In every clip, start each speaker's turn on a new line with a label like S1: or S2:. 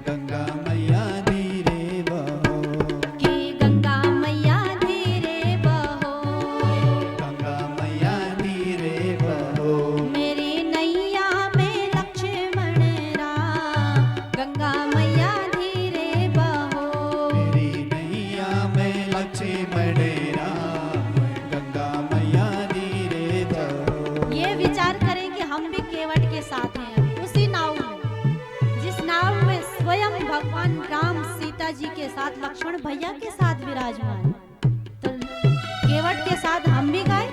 S1: गंगा मैया धीरे बहो,
S2: कि गंगा मैया धीरे बहो,
S1: गंगा मैया धीरे बहो,
S2: मेरी नैया में लक्ष्मण राम, गंगा मैया धीरे बहो,
S1: मेरी नैया में लक्ष्मण राम, गंगा मैया धीरे बहो।
S2: ये विचार करें कि हम भी केवट के साथ हैं उसी नाव में, जिस नाव में स्वयं भगवान राम सीता जी के साथ लक्ष्मण भैया के साथ विराजमान हैं। तो केवट के साथ हम भी गाए,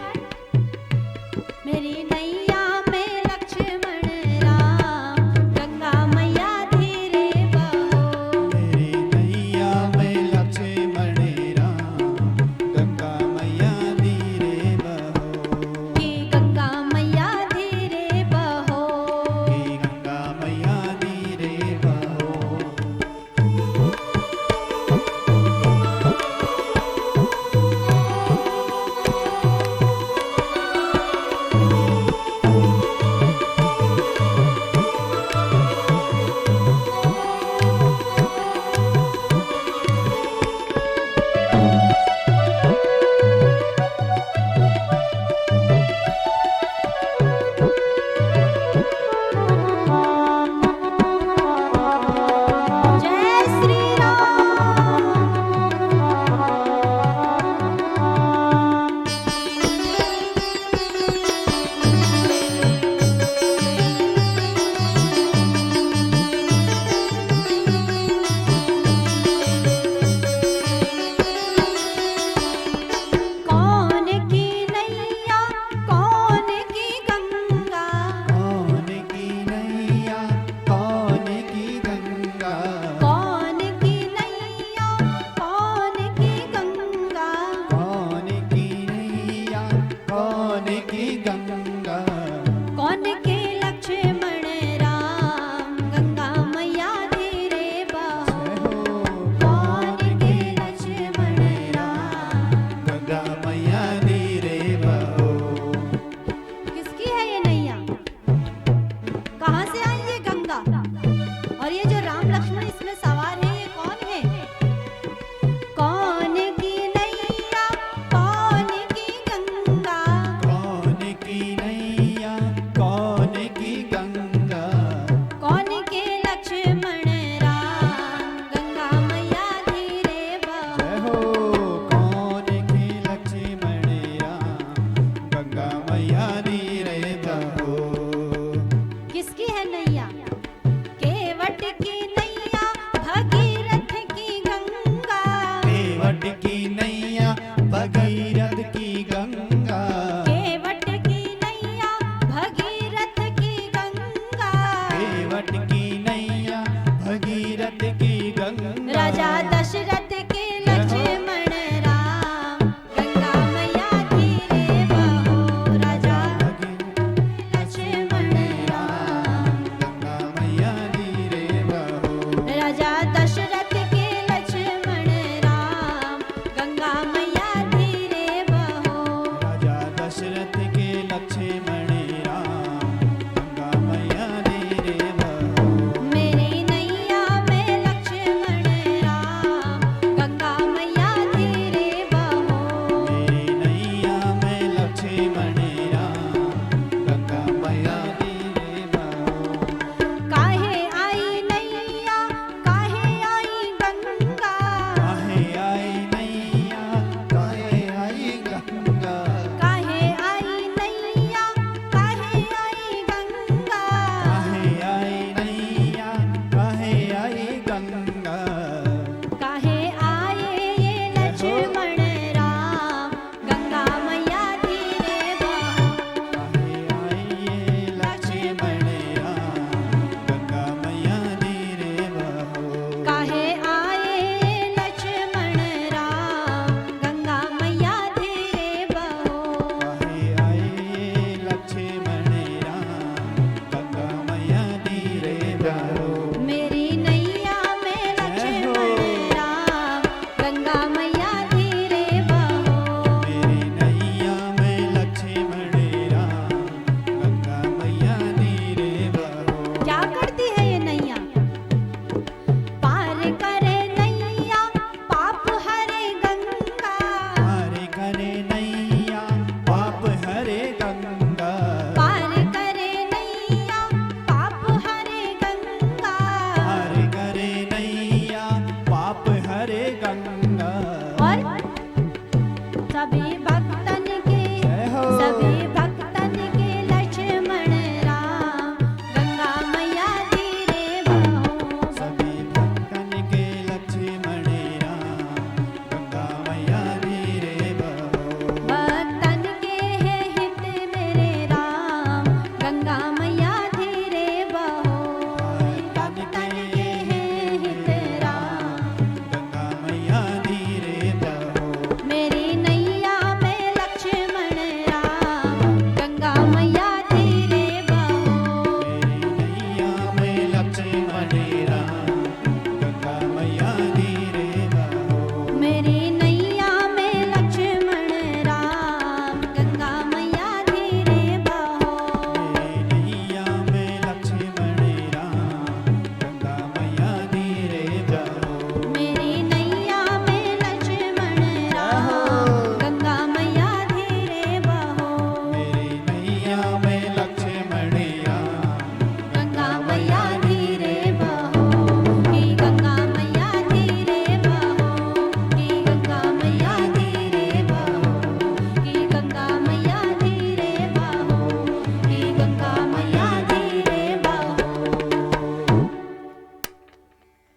S2: मेरी नैया में लक्ष्मण राम, गंगा मैया धीरे बहो,
S1: मेरी नैया में लक्ष्मण राम, गंगा मैया धीरे बहो,
S2: कि गंगा मैया धीरे बहो,
S1: कि गंगा मैया धीरे बहो।
S2: जय श्री राम। कौन की नैया कौन की गंगा,
S1: कौन की नैया कौन की गंगा,
S2: कौन की नैया कौन की गंगा,
S1: कौन की नैया कौन की गंगा,
S2: कौन के लक्ष्मण राम, गंगा मैया धीरे बहो, कौन के लक्ष्मण राम।
S1: गंगा मैया धीरे बहो।
S2: किसकी है ये नैया, कहाँ से आई ये गंगा, और ये जो राम लक्ष्मण इसमें सवार है ये कौन है। कौन की नैया कौन की गंगा,
S1: कौन की नैया कौन की गंगा,
S2: कौन के लक्ष्मण राम, गंगा मैया धीरे बहो,
S1: जय हो। कौन की लक्ष्मण राम, गंगा मैया धीरे बहो।
S2: किसकी है नैया, केवट की नैया भगीरथ की गंगा,
S1: केवट की नैया भगीरथ की गंगा,
S2: केवट की नैया भगीरथ की गंगा,
S1: केवट की नैया भगीरथ की गंगा,
S2: राजा दशरथ के लक्ष्मण राम, गंगा मैया धीरे बहो, राजा लक्ष्मण राम,
S1: गंगा मैया धीरे बहो।
S2: राजा दशरथ के लक्ष्मण राम, गंगा मैया धीरे बहो,
S1: राजा दशरथ के लक्ष्मण राम, गंगा मैया धीरे बहो।
S2: मेरी नैया में लक्ष्मण राम, गंगा मैया धीरे बहो,
S1: मेरी नैया में लक्ष्मण राम, गंगा मैया धीरे बहो।
S2: काहे आई नैया काहे आई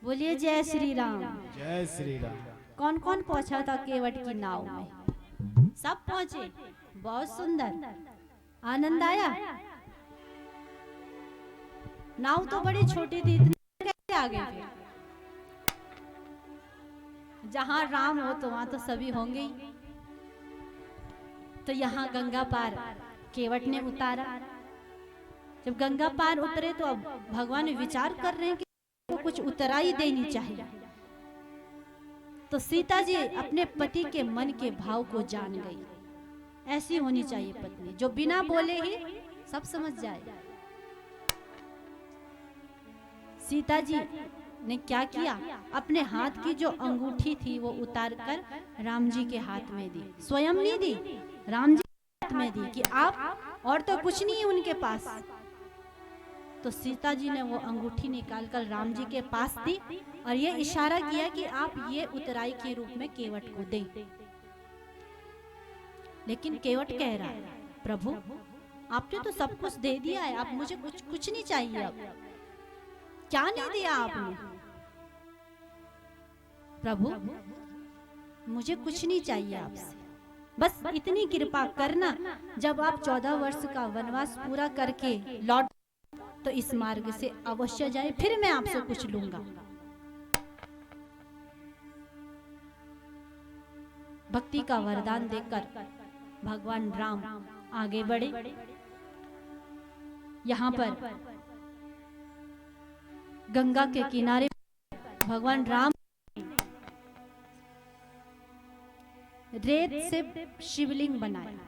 S2: बोलिए जय श्री राम।
S1: जय श्री राम।
S2: कौन कौन पहुंचा था केवट की नाव में? सब पहुंचे। बहुत सुंदर, आनंद आया। नाव तो बड़ी छोटी थी, इतने कैसे आ गए फिर? जहां राम हो तो वहां तो सभी होंगे ही। तो यहाँ गंगा पार केवट ने उतारा। जब गंगा पार उतरे तो अब भगवान विचार कर रहे हैं कि को कुछ उतराई देनी चाहिए। तो सीता जी अपने पति के मन के भाव को जान गई। ऐसी होनी चाहिए पत्नी जो बिना बोले ही सब समझ जाए। सीता जी ने क्या किया, अपने हाथ की जो अंगूठी थी वो उतार कर राम जी के हाथ में दी। स्वयं नहीं दी, राम जी के हाथ में दी कि आप, और तो कुछ नहीं है उनके पास। तो सीता जी ने वो अंगूठी निकाल कर राम जी के पास दी और ये इशारा किया कि आप ये उतराई के रूप में केवट को दें। लेकिन केवट कह रहा है, प्रभु आपने तो सब कुछ दे दिया है, आप मुझे कुछ नहीं चाहिए। अब क्या नहीं दिया आपने? प्रभु मुझे कुछ नहीं चाहिए आपसे, बस इतनी कृपा करना, जब आप 14 वर्ष का वनवास पूरा करके लौट तो इस मार्ग से अवश्य जाए, फिर मैं आपसे कुछ लूंगा। भक्ति का वरदान देकर भगवान राम आगे बढ़े। यहाँ पर गंगा के किनारे भगवान राम रेत से शिवलिंग बनाया,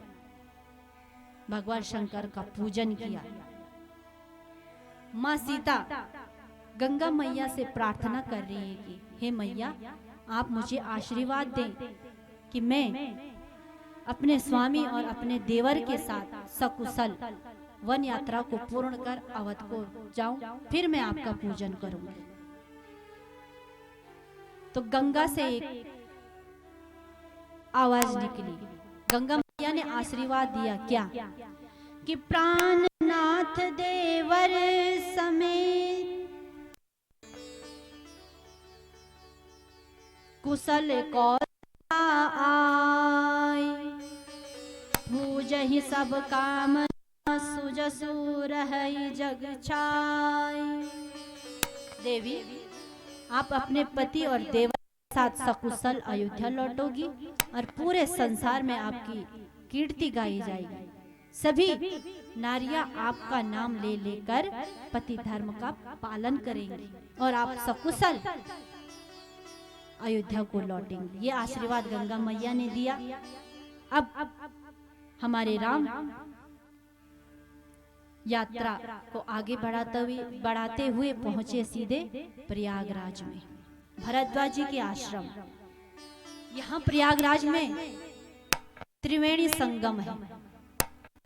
S2: भगवान शंकर का पूजन किया। माँ सीता गंगा मैया से प्रार्थना कर रही है कि हे मैया आप मुझे आशीर्वाद दें कि मैं अपने स्वामी और अपने देवर के साथ सकुशल वन यात्रा को पूर्ण कर अवध को जाऊं, फिर मैं आपका पूजन करूंगी। तो गंगा से एक आवाज निकली। गंगा मैया ने आशीर्वाद दिया क्या कि प्राणनाथ देवर समेत कुशल कौर आय, पूजहि सब काम सुजसु रहई जग छाय। देवी आप अपने पति और देवर के साथ सकुशल अयोध्या लौटोगी और पूरे संसार में आपकी कीर्ति गाई जाएगी। सभी नारियां आपका नाम ले लेकर पति धर्म का पालन करेंगी और आप सकुशल अयोध्या को लौटेंगे। ये आशीर्वाद गंगा मैया ने दिया। अब हमारे राम यात्रा को आगे बढ़ाते हुए पहुंचे सीधे प्रयागराज में, भरद्वाज जी के आश्रम। यहाँ प्रयागराज में त्रिवेणी संगम है,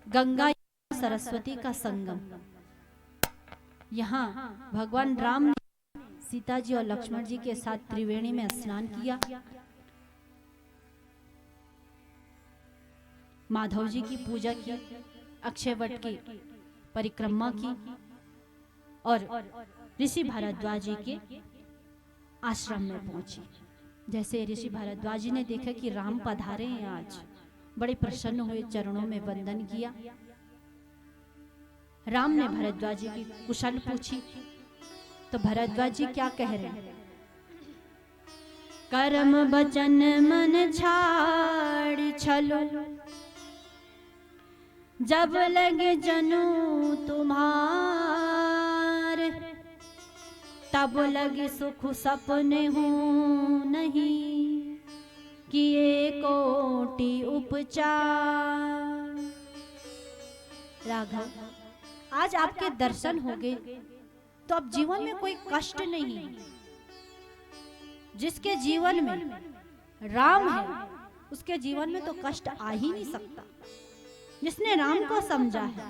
S2: गंगा सरस्वती का संगम। यहाँ भगवान राम ने सीता जी और लक्ष्मण जी के साथ त्रिवेणी में स्नान किया। माधव जी की पूजा की, अक्षय वट की परिक्रमा की और ऋषि भारद्वाज जी के आश्रम में पहुंची। जैसे ऋषि भारद्वाज जी ने देखा कि राम पधारे हैं आज, बड़े प्रसन्न हुए, चरणों में वंदन किया। राम ने भरद्वाज जी की कुशल पूछी तो भरद्वाज जी क्या कह रहे हैं? कर्म वचन मन छाड़ छलो, जब लगे जनु तुम्हार, तब लगे सुख सपने हो नहीं, किए कोटि उपचार। राघव आज आपके दर्शन हो गए तो अब जीवन में कोई कष्ट नहीं है। जिसके जीवन में राम है उसके जीवन में तो कष्ट आ ही नहीं सकता। जिसने राम को समझा है,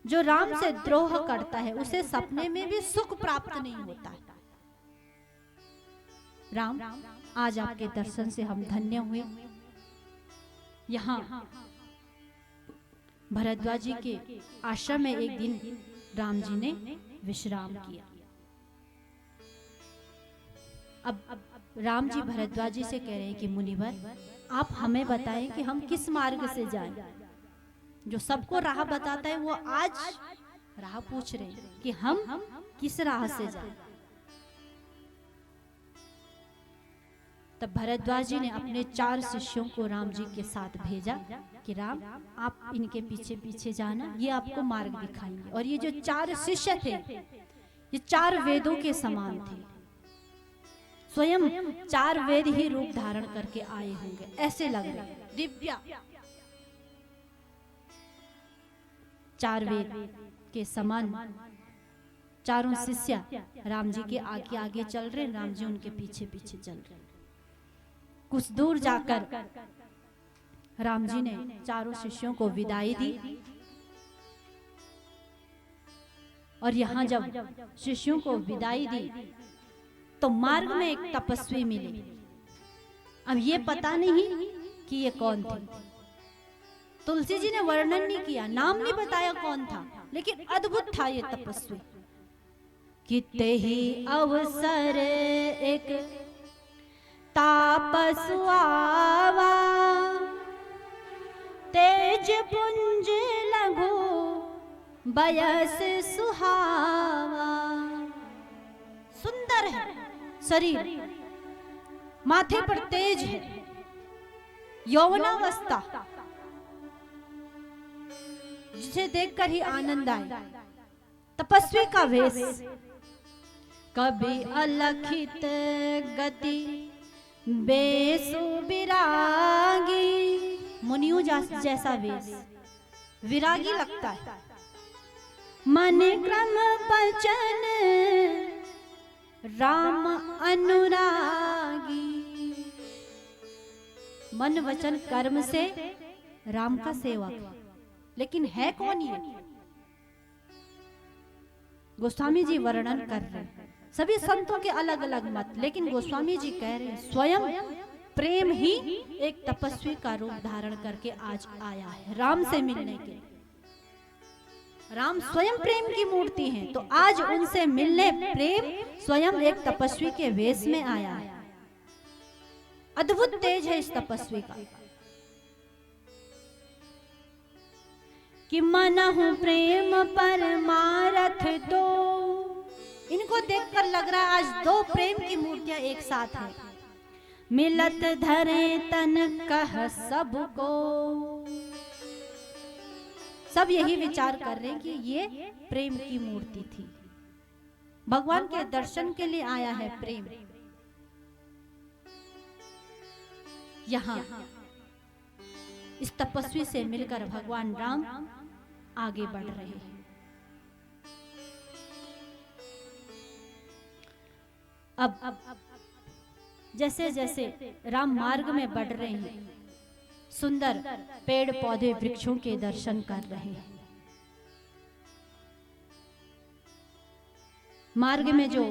S2: जो राम से द्रोह करता है, उसे सपने में भी सुख प्राप्त नहीं होता है। राम आज आपके दर्शन से हम धन्य हुए। यहाँ भरद्वाज जी के आश्रम में एक दिन राम जी ने विश्राम किया। अब राम जी भरद्वाज जी से कह रहे हैं कि मुनिवर, आप हमें बताएं कि हम किस मार्ग से जाएं। जो सबको राह बताता है वो आज राह पूछ रहे हैं कि हम किस राह से जाएं। तब भरद्वाज जी ने अपने 4 शिष्यों को राम जी के साथ भेजा कि राम, आप इनके पीछे पीछे जाना, ये आपको मार्ग दिखाएंगे। और ये जो 4 शिष्य थे, ये 4 वेदों के समान थे, स्वयं 4 वेद ही रूप धारण करके आए होंगे, ऐसे लग रहे, दिव्या 4 वेद के समान चारों शिष्य राम जी के आगे आगे चल रहे, राम जी उनके पीछे पीछे चल रहे। कुछ दूर जाकर राम जी ने चारों शिष्यों को विदाई दी। और यहाँ जब शिष्यों को विदाई दी तो मार्ग में एक तपस्वी मिले। अब ये पता नहीं कि ये कौन थे। तुलसी जी ने वर्णन नहीं किया, नाम नहीं बताया कौन था, लेकिन अद्भुत था ये तपस्वी। किते ही अवसर एक तापस आवा, तेज पुंज लघु बयस सुहावा। सुंदर है शरीर, माथे पर तेज है, यौवनावस्था, जिसे देखकर ही आनंद आए। तपस्वी का वेश, कभी अलखित गति बेसु विरागी। मुनियों जैसा वेश, विरागी लगता है। मन क्रम वचन राम अनुरागी। मन वचन कर्म से राम का सेवक, लेकिन है कौन ये? गोस्वामी जी वर्णन कर रहे हैं। सभी संतों के अलग अलग मत, लेकिन गोस्वामी जी कह रहे हैं स्वयं प्रेम ही एक तपस्वी का रूप धारण करके आज आया है राम से मिलने के। राम स्वयं प्रेम की मूर्ति हैं, तो आज उनसे मिलने प्रेम स्वयं एक तपस्वी के वेश में आया है। अद्भुत तेज है इस तपस्वी का। कि मनहु प्रेम परमारथ दो। इनको देखकर लग रहा है आज 2 प्रेम की मूर्तियां एक साथ हैं। मिलत धरे तन कह सबको। सब यही विचार कर रहे हैं कि ये प्रेम की मूर्ति थी, भगवान के दर्शन के लिए आया है प्रेम। यहाँ इस तपस्वी से मिलकर भगवान राम आगे बढ़ रहे हैं। अब जैसे जैसे राम मार्ग में बढ़ रहे हैं, सुंदर पेड़ पौधे वृक्षों के दर्शन कर रहे हैं। मार्ग में जो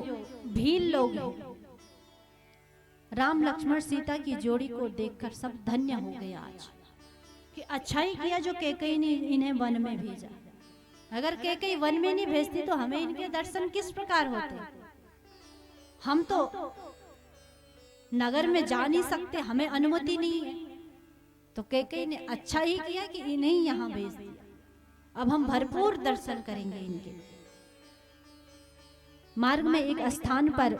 S2: भील लोग हैं, राम लक्ष्मण सीता की जोड़ी को देखकर सब धन्य हो गए आज कि अच्छा ही किया जो कैकेयी ने इन्हें वन में भेजा। अगर कैकेयी वन में नहीं भेजती तो हमें इनके दर्शन किस प्रकार होते। हम तो नगर में जा नहीं सकते, हमें अनुमति नहीं है। तो कैकेयी ने अच्छा ही किया कि इन्हें यहाँ भेज दिया। अब हम भरपूर दर्शन करेंगे इनके। मार्ग में एक स्थान पर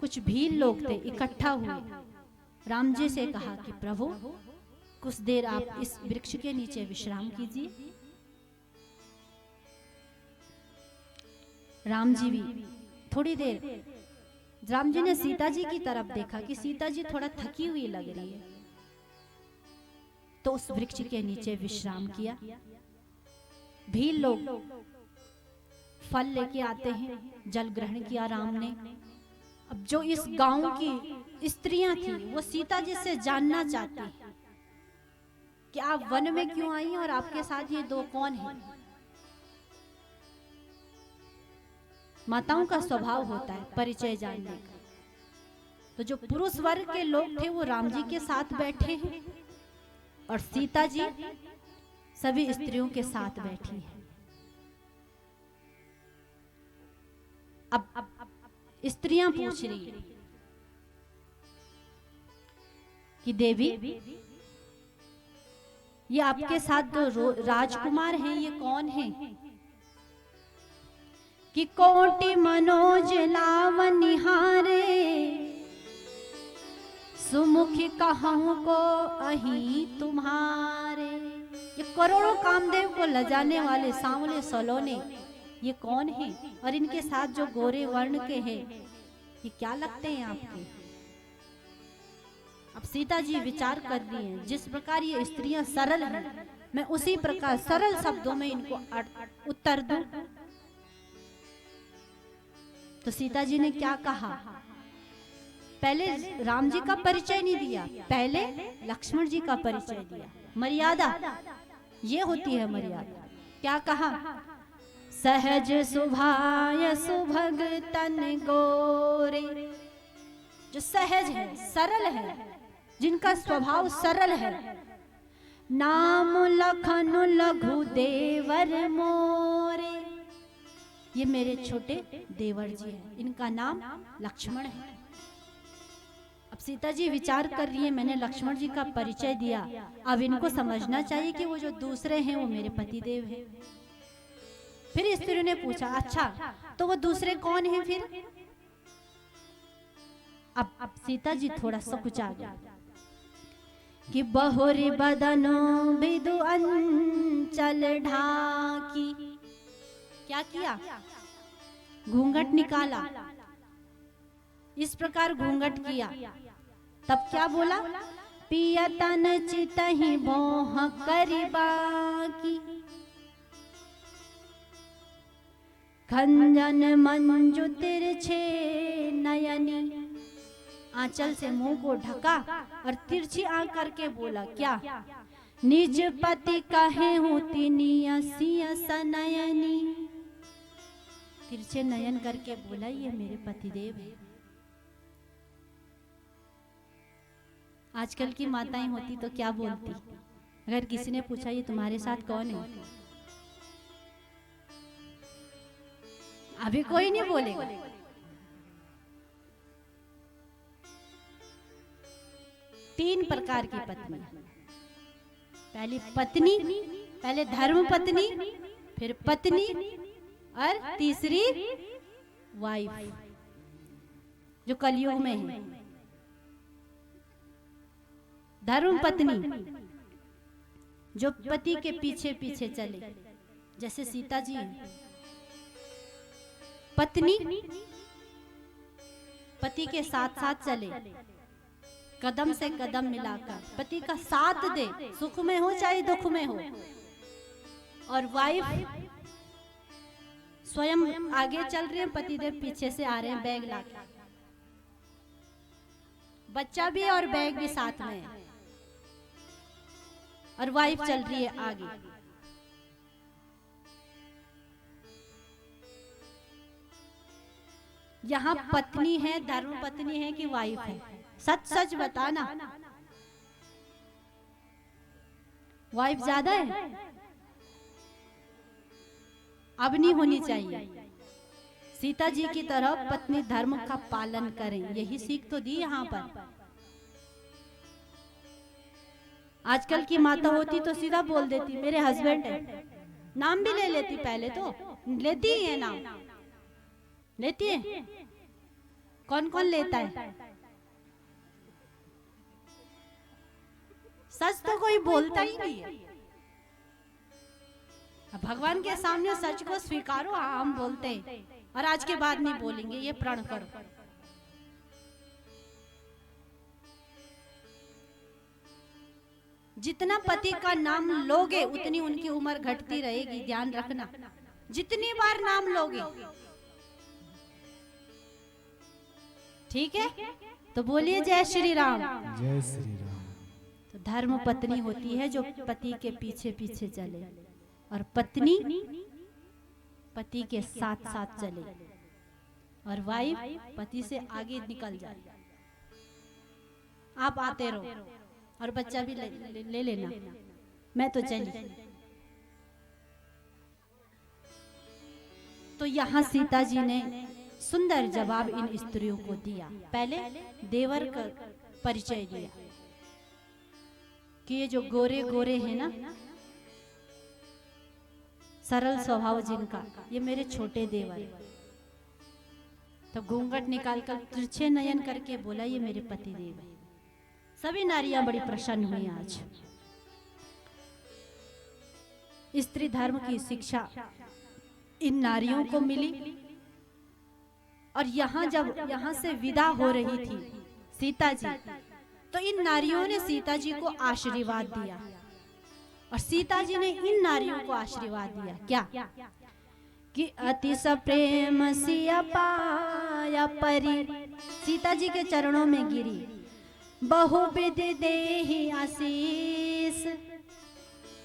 S2: कुछ भील लोग थे, इकट्ठा हुए। राम जी से कहा कि प्रभु कुछ देर आप इस वृक्ष के नीचे विश्राम कीजिए। राम जी भी थोड़ी देर, राम जी ने सीता जी की तरफ देखा कि सीता जी थोड़ा थकी हुई लग रही है, तो उस वृक्ष के नीचे विश्राम किया। भील लोग फल लेके आते हैं, जल ग्रहण किया राम ने। अब जो इस गांव की स्त्रियां थी वो सीता जी से जानना चाहती कि आप वन में क्यों आई और आपके साथ ये 2 कौन हैं। माताओं का स्वभाव होता है परिचय जानने का। तो जो पुरुष वर्ग के लोग थे वो राम जी के साथ बैठे हैं और सीता जी सभी स्त्रियों के साथ बैठी हैं। अब स्त्रियां पूछ रही हैं कि देवी, ये आपके साथ जो राजकुमार हैं ये कौन है? कि कोटि मनोज लावनिहारे, सुमुखी कहूं को अही तुम्हारे। ये करोड़ों कामदेव को लजाने वाले सांवले सलोने ये कौन है? और इनके साथ जो गोरे वर्ण के हैं ये क्या लगते हैं आपके? अब सीता जी विचार कर रही हैं, जिस प्रकार ये स्त्रियां सरल हैं, मैं उसी प्रकार सरल शब्दों में इनको उत्तर दूं। तो सीता जी ने क्या कहा? पहले राम जी का परिचय नहीं दिया, पहले लक्ष्मण जी का परिचय दिया। मर्यादा ये होती है मर्यादा। क्या कहा? सहज सुभाय सुभग तन गोरे। जो सहज है, सरल है, जिनका स्वभाव सरल है। नाम लखन लघु देवर मोरे। ये मेरे छोटे देवर जी हैं, इनका नाम लक्ष्मण है। अब सीता जी विचार कर रही है, मैंने लक्ष्मण जी का परिचय दिया, अब इनको समझना चाहिए कि वो जो दूसरे हैं वो मेरे पतिदेव हैं। फिर स्त्री ने पूछा, अच्छा तो वो दूसरे कौन हैं फिर? अब सीता जी थोड़ा सा कुछ आ गया कि बहुरी बदनो बिदु अंचल ढाकी। क्या किया? घूंघट निकाला, इस प्रकार घूंघट किया। तब क्या बोला? पियतन चितहि मोह करिबा की, खंजन मंजु तिरछे नयनी। आंचल से मुंह को ढका और तिरछी आंख करके बोला, क्या? निज पति कहे होती नयनी। तिरछे नयन करके बोला, ये मेरे पतिदेव है। आजकल की माताएं होती तो क्या बोलती? अगर किसी ने पूछा ये तुम्हारे साथ कौन है, अभी कोई नहीं बोलेगा। तीन प्रकार की पत्नी। पहली पत्नी, पहले धर्म पत्नी, फिर पत्नी और तीसरी वाइफ, जो कलयुग में है। धर्म पत्नी जो पति के पीछे पीछे चले, जैसे सीता जी हैं। पत्नी पति के साथ साथ चले, कदम से कदम मिलाकर पति का साथ दे, सुख में हो चाहे दुख में हो। और वाइफ स्वयं आगे चल रही है, पतिदेव पीछे से आ रहे हैं बैग लाकर, बच्चा भी और बैग भी साथ में है, और वाइफ चल रही है आगे। यहाँ पत्नी है, धर्म पत्नी है कि वाइफ है? सच सच बताना, वाइफ ज्यादा है? अब नहीं होनी चाहिए। सीता जी की तरह पत्नी धर्म का पालन करें, यही सीख तो दी यहाँ पर। आजकल की माता होती तो सीधा बोल देती मेरे हस्बैंड है, नाम भी ले लेती। पहले तो लेती ही है, नाम लेती है। कौन कौन लेता है? सच तो कोई बोलता ही नहीं है। भगवान के सामने सच को स्वीकारो। हाँ, हम बोलते हैं और आज के बाद नहीं बोलेंगे, ये प्रण करो। जितना पति का नाम लोगे उतनी उनकी उम्र घटती रहेगी, ध्यान रखना। जितनी बार नाम लोगे, ठीक है? तो बोलिए जय श्री राम।
S1: जय श्री राम।
S2: तो धर्म पत्नी होती है जो पति के पीछे पीछे चले, और पत्नी पति के साथ साथ चले, और वाइफ पति से आगे निकल जाए। आप आते रहो और बच्चा भी ले लेना, मैं तो चली। तो यहाँ सीता जी ने सुंदर जवाब इन स्त्रियों को दिया। पहले देवर का परिचय दिया, कि ये जो गोरे गोरे हैं ना, सरल स्वभाव जिनका, ये मेरे छोटे देवर। तो घूंघट निकालकर तिरछे नयन करके बोला, ये मेरे पति देव है। सभी नारियां बड़ी प्रसन्न हुई आज। स्त्री धर्म की शिक्षा इन नारियों को मिली। और जब यहाँ से विदा हो रही थी सीता जी, तो इन नारियों ने सीता जी को आशीर्वाद दिया। और सीता जी ने इन नारियों को आशीर्वाद दिया क्या कि अति प्रेम सिया पाया परी, सीता जी के चरणों में गिरी। बहुविध देहि आशीष,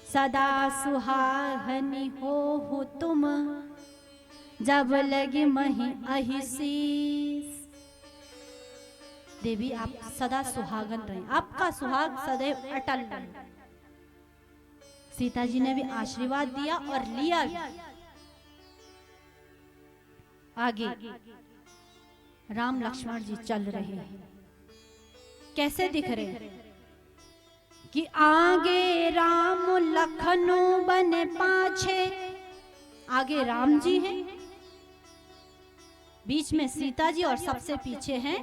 S2: सदा सुहागनी हो तुम, जब लगे मही अहिशीष। देवी आप सदा सुहागन रहे, आपका सुहाग सदैव अटल रहे। सीता जी ने भी आशीर्वाद दिया और लिया भी। आगे राम लक्ष्मण जी चल रहे हैं। कैसे दिख रहे हैं कि आगे राम लखनऊ बने पाछे। आगे राम जी हैं, बीच में सीता जी और सबसे पीछे हैं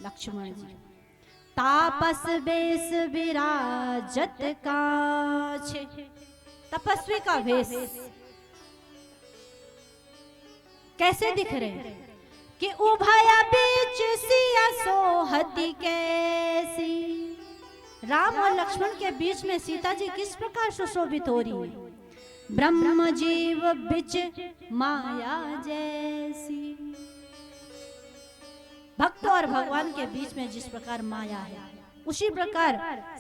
S2: लक्ष्मण जी। तापस बेस विराजत काछ, तपस्वी का वेश। कैसे दिख रहे हैं कि उभया बीच सिया सोहती कैसी। राम और लक्ष्मण के बीच में सीता जी किस प्रकार सुशोभित हो रही है। ब्रह्म जीव बिच माया जैसी। भक्त और भगवान के बीच में जिस प्रकार माया है, उसी प्रकार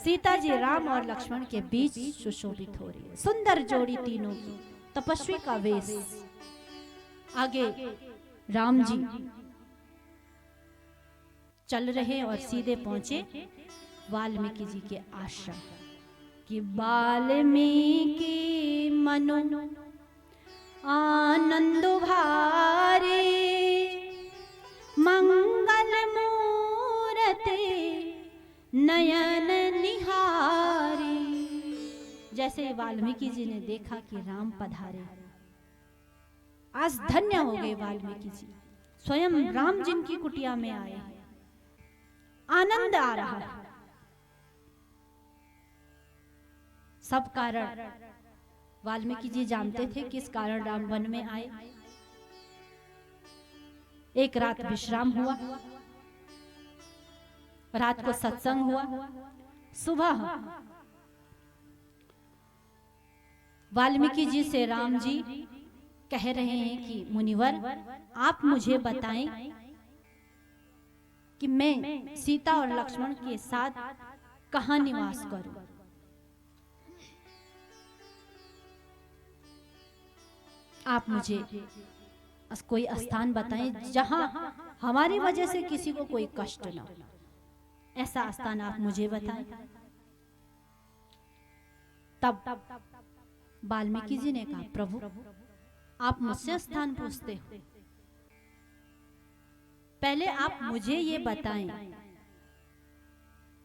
S2: सीता जी राम और लक्ष्मण के बीच सुशोभित हो रही है। सुंदर जोड़ी तीनों की, तपस्वी का वेश। आगे राम जी चल रहे और सीधे पहुंचे वाल्मीकि जी के आश्रम। कि वाल्मीकि मनु आनंद भारे, मंगल मूर्ति नयन निहारी। जैसे वाल्मीकि जी ने देखा कि राम पधारे, आज धन्य हो गए वाल्मीकि जी। स्वयं राम जिनकी कुटिया में आए हैं, आनंद आ रहा है। सब कारण वाल्मीकि जी जानते थे किस कारण राम वन में आए। एक रात विश्राम हुआ, रात को सत्संग हुआ। सुबह वाल्मीकि जी से राम जी कह रहे हैं कि मुनिवर, आप मुझे बताएं कि मैं सीता और लक्ष्मण के साथ कहां निवास करूं। आप मुझे कोई स्थान बताएं जहां हमारी वजह से किसी को कोई कष्ट ना हो। ऐसा स्थान आप मुझे बताएं। तब वाल्मीकि जी ने कहा, प्रभु आप मुझसे स्थान पूछते हो, पहले आप मुझे ये बताएं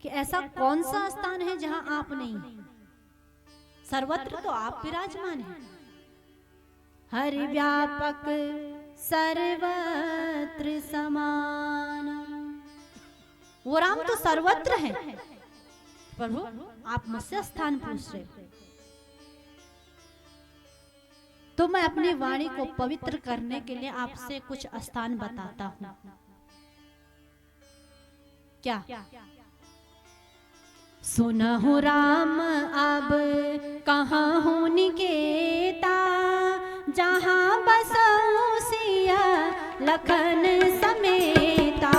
S2: कि ऐसा कौन सा स्थान है जहां आप नहीं। सर्वत्र तो आप विराजमान हैं, हरि व्यापक सर्वत्र समान। वो राम तो सर्वत्र है, प्रभु आप मुझसे स्थान पूछ रहे हो, तो मैं अपनी वाणी को पवित्र करने के लिए आपसे कुछ स्थान बताता हूं। क्या? सुनहु राम अब कहाँ हूँ निकेता, जहाँ बसऊं सिया लखन समेता।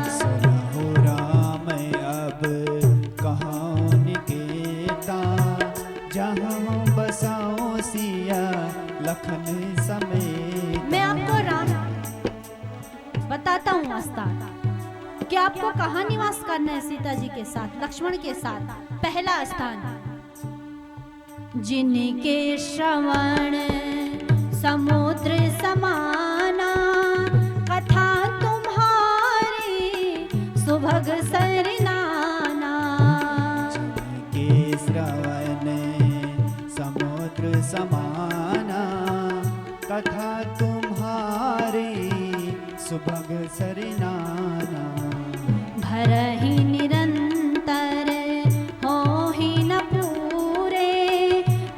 S1: सुनहु राम अब कहाँ निकेता, जहाँ बसाऊं सिया लखन समेता।
S2: मैं आपको राम बताता हूँ स्थान कि आपको कहाँ निवास करना है सीता जी के साथ, लक्ष्मण के साथ। पहला स्थान, जिनके श्रवण समुद्र समाना, कथा तुम्हारी सुभग सरनाना।
S1: जिनके सरनाना।
S2: भरहि निरंतर हो ही न पूरे,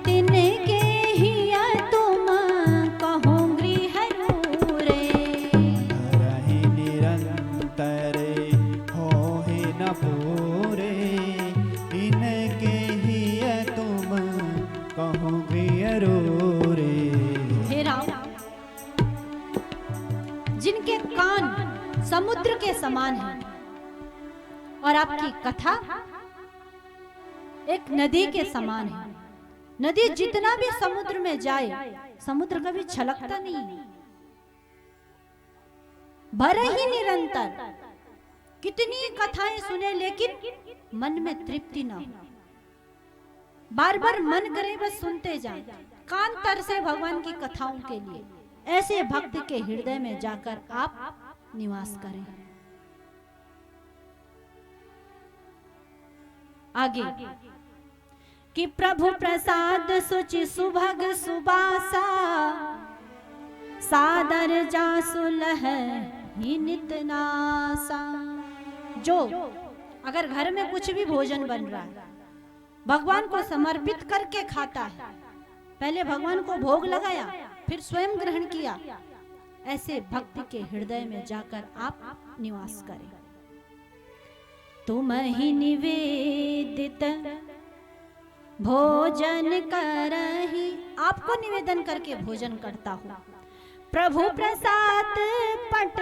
S2: तिनके हिय तुम कहूँ गृह रूरे।
S1: भरहि निरंतर होहि न पूरे, इनके हिय तुम कहूँ गृह रूरे।
S2: हे राम, जिनके कान समुद्र के समान हैं और आपकी कथा एक नदी के समान है। नदी जितना भी समुद्र में जाए, समुद्र कभी छलकता नहीं। भरे ही निरंतर, कितनी कथाएं सुने लेकिन मन में तृप्ति ना हो। बार बार मन करे बस सुनते जाएं, कान तरसे भगवान की कथाओं के लिए। ऐसे भक्त के हृदय में जाकर आप निवास करें। आगे कि प्रभु प्रसाद सुचि सुभग सुबासा, सादर जासु लह ही नित नासा। जो अगर घर में कुछ भी भोजन बन रहा है, भगवान को समर्पित करके खाता है, पहले भगवान को भोग लगाया फिर स्वयं ग्रहण किया, ऐसे भक्त के हृदय में जाकर आप निवास करें। तुम ही निवेदित भोजन करहि, आपको निवेदन करके भोजन करता हूँ। प्रभु प्रसाद पट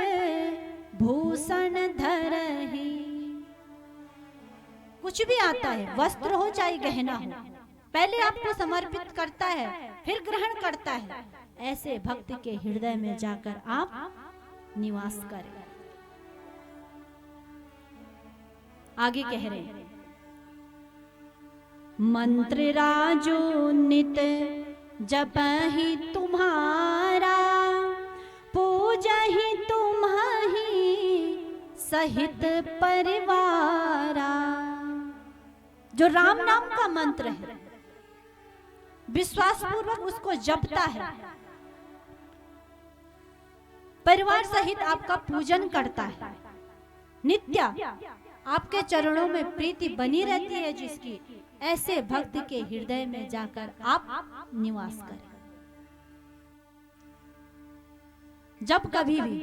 S2: भूषण धरहि, कुछ भी आता है, वस्त्र हो चाहे गहना हो, पहले आपको समर्पित करता है फिर ग्रहण करता है। ऐसे भक्त के हृदय में जाकर आप निवास करें। आगे कह रहे हैं, मंत्र राजो नित जपहि तुम्हारा, पूजहि तुम्हि सहित परिवारा। जो राम नाम का मंत्र है, विश्वास पूर्वक उसको जपता है, परिवार सहित आपका पूजन करता है, नित्य आपके चरणों में प्रीति बनी रहती है जिसकी, ऐसे भक्त के हृदय में जाकर आप निवास करें। जब कभी भी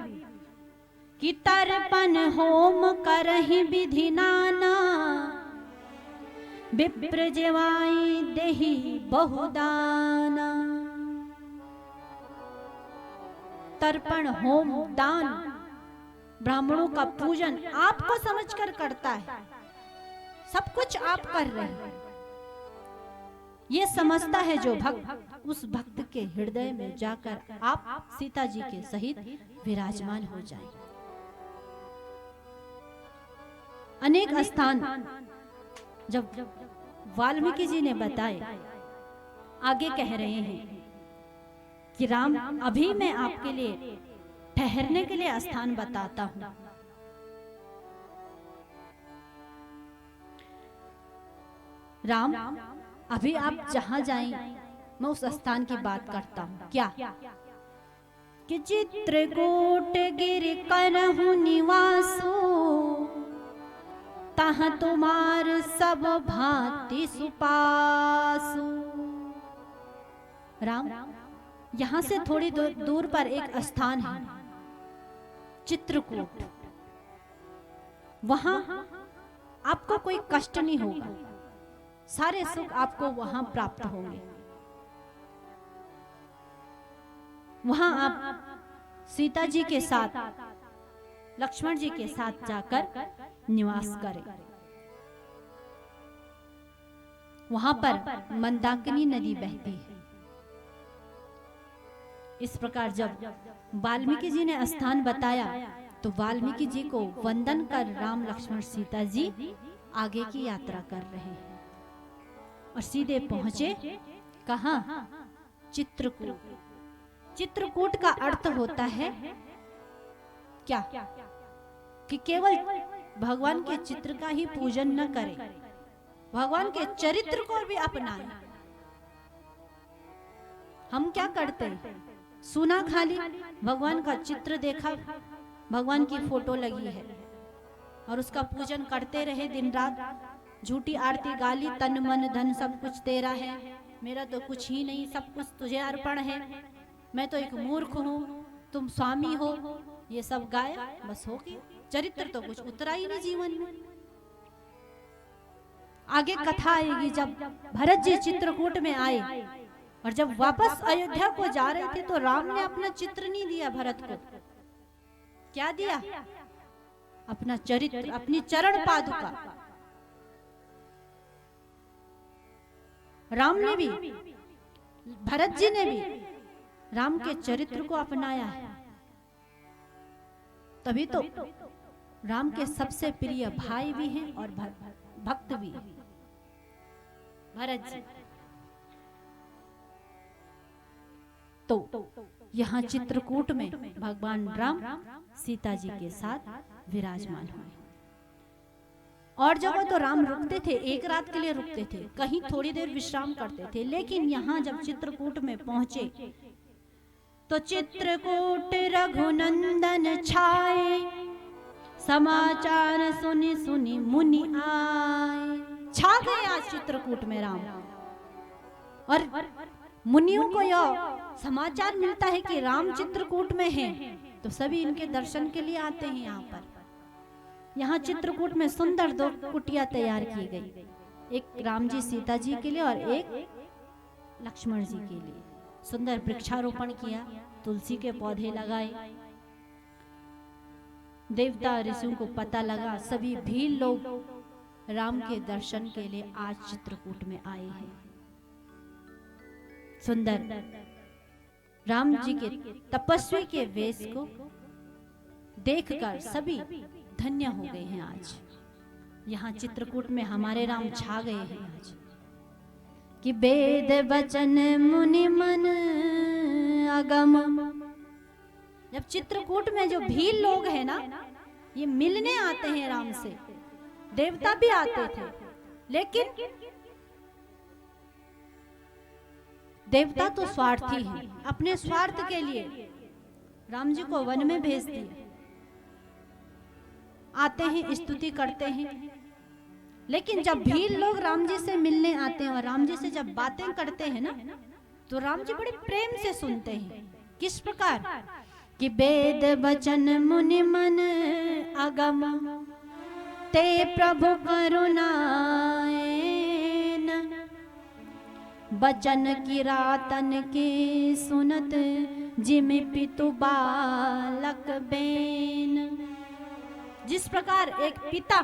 S2: कि तर्पण होम करहि विधि नाना, विप्र जेवाई देहि बहुदाना। तर्पण होम दान ब्राह्मणों का पूजन आपको समझकर करता है, सब कुछ आप कर रहे हैं, ये समझता है जो भक्त, उस भक्त के हृदय में जाकर आप सीता जी के सहित विराजमान हो जाएं। अनेक स्थान जब वाल्मीकि जी ने बताए, आगे कह रहे हैं कि राम अभी मैं आपके लिए ठहरने के लिए स्थान बताता हूं। राम अभी आप जहां जाएं मैं उस स्थान की बात करता हूं। क्या कि चित्रकूट गिर करहु निवासो, तहाँ तुम्हार सब भांति सुपासु। राम यहाँ से थोड़ी दूर पर एक स्थान है चित्रकूट, वहां आपको कोई कष्ट नहीं होगा, सारे सुख आपको वहां प्राप्त होंगे। वहां आप सीता जी के साथ, लक्ष्मण जी के साथ जाकर निवास करें। वहां पर मंदाकिनी नदी बहती है। इस प्रकार जब वाल्मीकि जी ने स्थान बताया तो वाल्मीकि जी को वंदन कर राम लक्ष्मण सीता जी आगे की यात्रा कर रहे हैं और सीधे पहुंचे कहां? चित्रकूट। चित्रकूट का अर्थ होता है क्या कि केवल भगवान के चित्र का ही पूजन न करें, भगवान के चरित्र को भी अपनाएं। हम क्या करते हैं? सुना खाली, भगवान का चित्र देखा भगवान की फोटो लगी है और उसका पूजन करते रहे दिन रात। झूठी आरती गाली, तन मन धन सब कुछ तेरा है, मेरा तो कुछ ही नहीं, सब कुछ तुझे अर्पण है, मैं तो एक मूर्ख हूँ, तुम स्वामी हो, ये सब गाया, बस हो गया। चरित्र तो कुछ उतरा ही नहीं जीवन में। आगे कथा आएगी, जब भरत जी चित्रकूट में आए और जब वापस अयोध्या को जा रहे थे तो राम ने अपना चित्र नहीं दिया भरत को। क्या दिया? अपना चरित्र, अपनी चरण पादुका। राम ने भी, भरत जी ने भी राम के चरित्र को अपनाया है। तभी तो राम के सबसे प्रिय भाई भी हैं और भक्त भी हैं भरत जी। तो यहाँ चित्रकूट में भगवान राम सीता जी के साथ विराजमान हुए। और जगह तो राम रुकते थे, एक रात के लिए रुकते थे, कहीं थोड़ी देर विश्राम करते थे, लेकिन यहाँ जब चित्रकूट में पहुंचे तो चित्रकूट रघुनंदन छाए, समाचार सुनी सुनी मुनि आए। छा गए आज चित्रकूट में राम। और मुनियों को यह समाचार मिलता है कि राम चित्रकूट में हैं, तो सभी इनके दर्शन के लिए आते हैं यहाँ पर। यहाँ चित्रकूट में सुंदर 2 कुटिया तैयार की गई, एक राम जी सीता जी के लिए और एक लक्ष्मण जी के लिए। सुंदर वृक्षारोपण किया, तुलसी के पौधे लगाए। देवता ऋषियों को पता लगा, सभी भील लोग राम के दर्शन के लिए आज चित्रकूट में आए हैं। सुंदर राम जी के तपस्वी के वेश को देखकर सभी धन्य हो गए हैं। आज यहाँ चित्रकूट में हमारे राम छा गए हैं आज। कि वेद वचन मुनि मन अगम। जब चित्रकूट में जो भील लोग हैं ना, ये मिलने आते हैं राम से, देवता भी आते थे, लेकिन देवता तो स्वार्थी हैं, अपने स्वार्थ के लिए राम जी को वन में भेज दिया। आते हैं, स्तुति करते हैं, लेकिन जब भील लोग राम जी से मिलने आते हैं और राम जी से जब बातें करते हैं ना, तो राम जी बड़े प्रेम से सुनते हैं। किस प्रकार? कि वेद वचन मुनि मन अगम, ते प्रभु करुणाएन, बचन किरातन के सुनत, जिमि पितु बालक बेन। जिस प्रकार एक पिता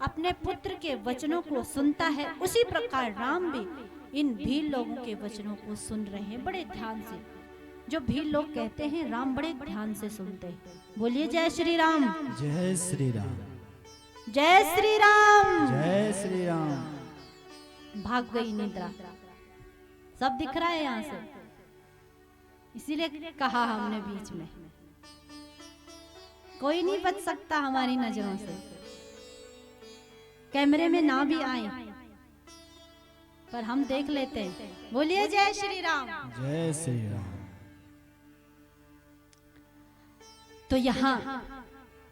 S2: अपने पुत्र के वचनों को सुनता है, उसी प्रकार राम भी इन भील लोगों के वचनों को सुन रहे हैं बड़े ध्यान से। जो भील लोग कहते हैं राम बड़े ध्यान से सुनते हैं। बोलिए जय श्री राम।
S1: जय श्री राम।
S2: जय श्री राम।
S1: जय श्री राम।
S2: भाग गई निद्रा, सब दिख रहा है यहाँ से, इसीलिए कहा हमने बीच में, कोई नहीं बच सकता हमारी नजरों से। कैमरे में ना भी आए पर हम देख लेते हैं। बोलिए जय श्री राम।
S1: जय श्री राम।
S2: तो यहाँ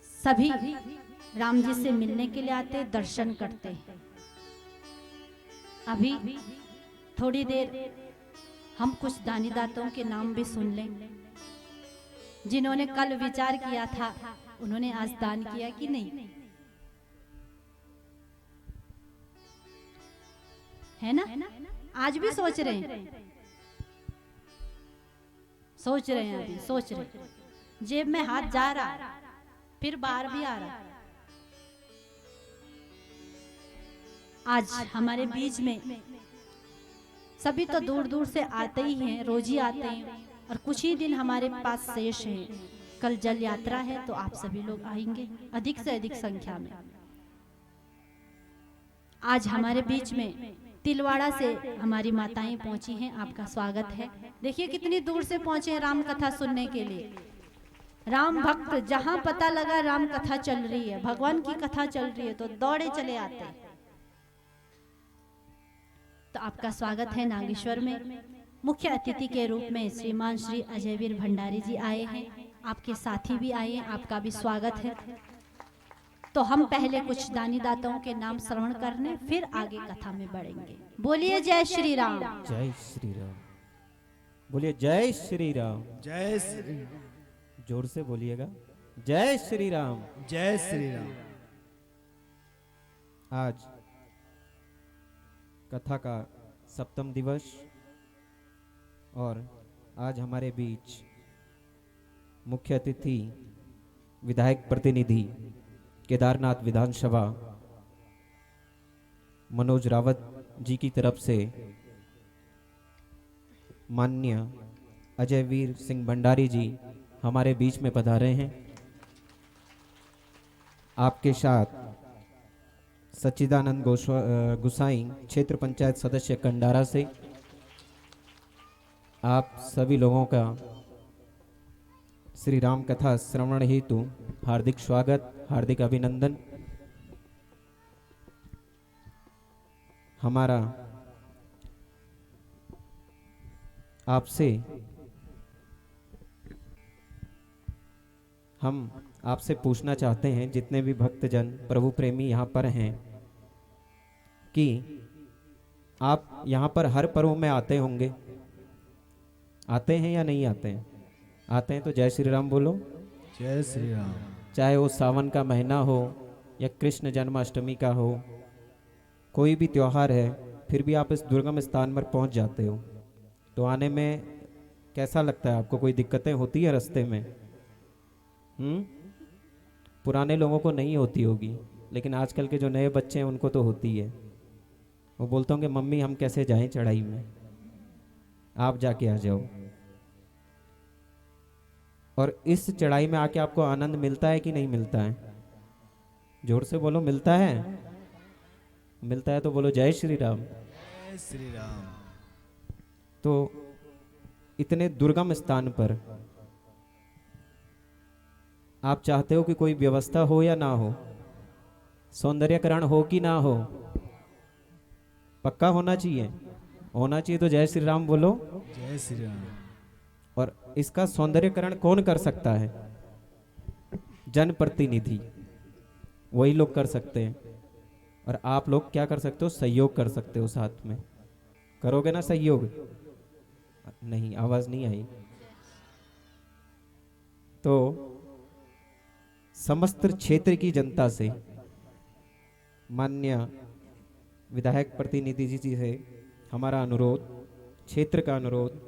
S2: सभी राम जी से मिलने के लिए आते, दर्शन करते हैं। अभी थोड़ी देर हम कुछ दानी दाताओं के नाम भी सुन लें। जिन्होंने कल विचार किया था, उन्होंने आज दान किया कि नहीं? है ना? आज भी सोच रहे हैं, सोच रहे हैं, अभी सोच रहे हैं। जेब में हाथ जा रहा, फिर बाहर भी आ रहा। आज हमारे बीच में सभी तो दूर दूर से आते ही हैं, रोज ही आते हैं, और कुछ ही दिन हमारे पास शेष है। कल जल यात्रा है, तो आप सभी लोग आएंगे अधिक से अधिक संख्या में। आज हमारे बीच में तिलवाड़ा से हमारी माताएं पहुंची हैं, आपका स्वागत है। देखिए कितनी दूर से पहुंचे हैं राम कथा सुनने के लिए। राम भक्त जहां पता लगा राम कथा चल रही है, भगवान की कथा चल रही है, तो दौड़े चले आते हैं। तो आपका स्वागत है नागेश्वर में। मुख्य अतिथि के रूप में श्रीमान श्री अजयवीर भंडारी जी आए हैं। आपके साथी भी आए हैं, आपका भी स्वागत है। तो हम पहले कुछ दानी दाताओं के नाम श्रवण करने, फिर आगे कथा में बढ़ेंगे। बोलिए जय श्री राम।
S3: जय श्री राम। बोलिए जय श्री राम।
S1: जय श्री
S3: जोर से बोलिएगा, जय श्री राम।
S1: जय श्री राम।
S3: आज कथा का सप्तम दिवस और आज हमारे बीच मुख्य अतिथि विधायक प्रतिनिधि केदारनाथ विधानसभा मनोज रावत जी की तरफ से माननीय अजय वीर सिंह भंडारी जी हमारे बीच में पधारे हैं। आपके साथ सच्चिदानंद गुसाई क्षेत्र पंचायत सदस्य कंडारा से आप सभी लोगों का श्री राम कथा श्रवण हेतु हार्दिक स्वागत, हार्दिक अभिनंदन। हमारा हम आपसे पूछना चाहते हैं, जितने भी भक्तजन प्रभु प्रेमी यहाँ पर हैं, कि आप यहाँ पर हर पर्व में आते होंगे। आते हैं या नहीं आते हैं? आते हैं तो जय श्री राम बोलो।
S1: जय श्री राम।
S3: चाहे वो सावन का महीना हो या कृष्ण जन्माष्टमी का हो, कोई भी त्योहार है, फिर भी आप इस दुर्गम स्थान पर पहुंच जाते हो। तो आने में कैसा लगता है आपको? कोई दिक्कतें होती है रास्ते में? पुराने लोगों को नहीं होती होगी, लेकिन आजकल के जो नए बच्चे हैं उनको तो होती है। वो बोलते होंगे मम्मी हम कैसे जाएं चढ़ाई में, आप जाके आ जाओ। और इस चढ़ाई में आके आपको आनंद मिलता है कि नहीं मिलता है? जोर से बोलो, मिलता है? मिलता है तो बोलो जय श्री राम।
S1: जय श्री राम।
S3: तो इतने दुर्गम स्थान पर आप चाहते हो कि कोई व्यवस्था हो या ना हो, सौंदर्यकरण हो कि ना हो? पक्का होना चाहिए। होना चाहिए तो जय श्री राम बोलो।
S1: जय श्री राम।
S3: और इसका सौंदर्यकरण कौन कर सकता है? जनप्रतिनिधि, वही लोग कर सकते हैं। और आप लोग क्या कर सकते हो? सहयोग कर सकते हो। साथ में करोगे ना सहयोग? नहीं, आवाज नहीं आई। तो समस्त क्षेत्र की जनता से, माननीय विधायक प्रतिनिधि जी से हमारा अनुरोध, क्षेत्र का अनुरोध,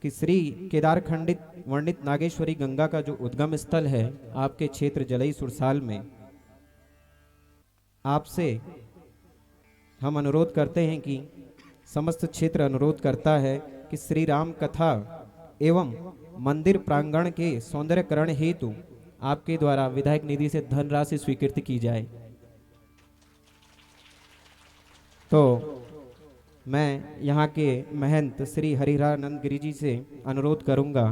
S3: कि श्री केदार खंडित वर्णित नागेश्वरी गंगा का जो उद्गम स्थल है आपके क्षेत्र जलई सुरसाल में, आपसे हम अनुरोध करते हैं कि समस्त क्षेत्र अनुरोध करता है कि श्री राम कथा एवं मंदिर प्रांगण के सौंदर्यकरण हेतु आपके द्वारा विधायक निधि से धनराशि स्वीकृत की जाए। तो मैं यहाँ के महंत श्री हरिहरानंद गिरी जी से अनुरोध करूँगा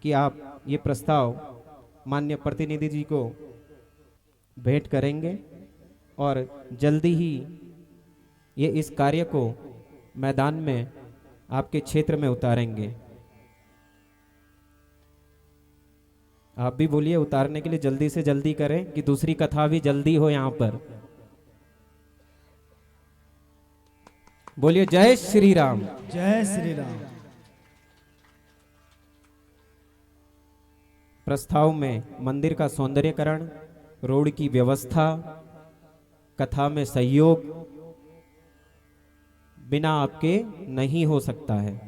S3: कि आप ये प्रस्ताव माननीय प्रतिनिधि जी को भेंट करेंगे और जल्दी ही ये इस कार्य को मैदान में आपके क्षेत्र में उतारेंगे। आप भी बोलिए उतारने के लिए जल्दी से जल्दी करें, कि दूसरी कथा भी जल्दी हो यहाँ पर। बोलिए जय श्री राम।
S1: जय श्री राम।
S3: प्रस्ताव में मंदिर का सौंदर्यकरण, रोड की व्यवस्था, कथा में सहयोग बिना आपके नहीं हो सकता है।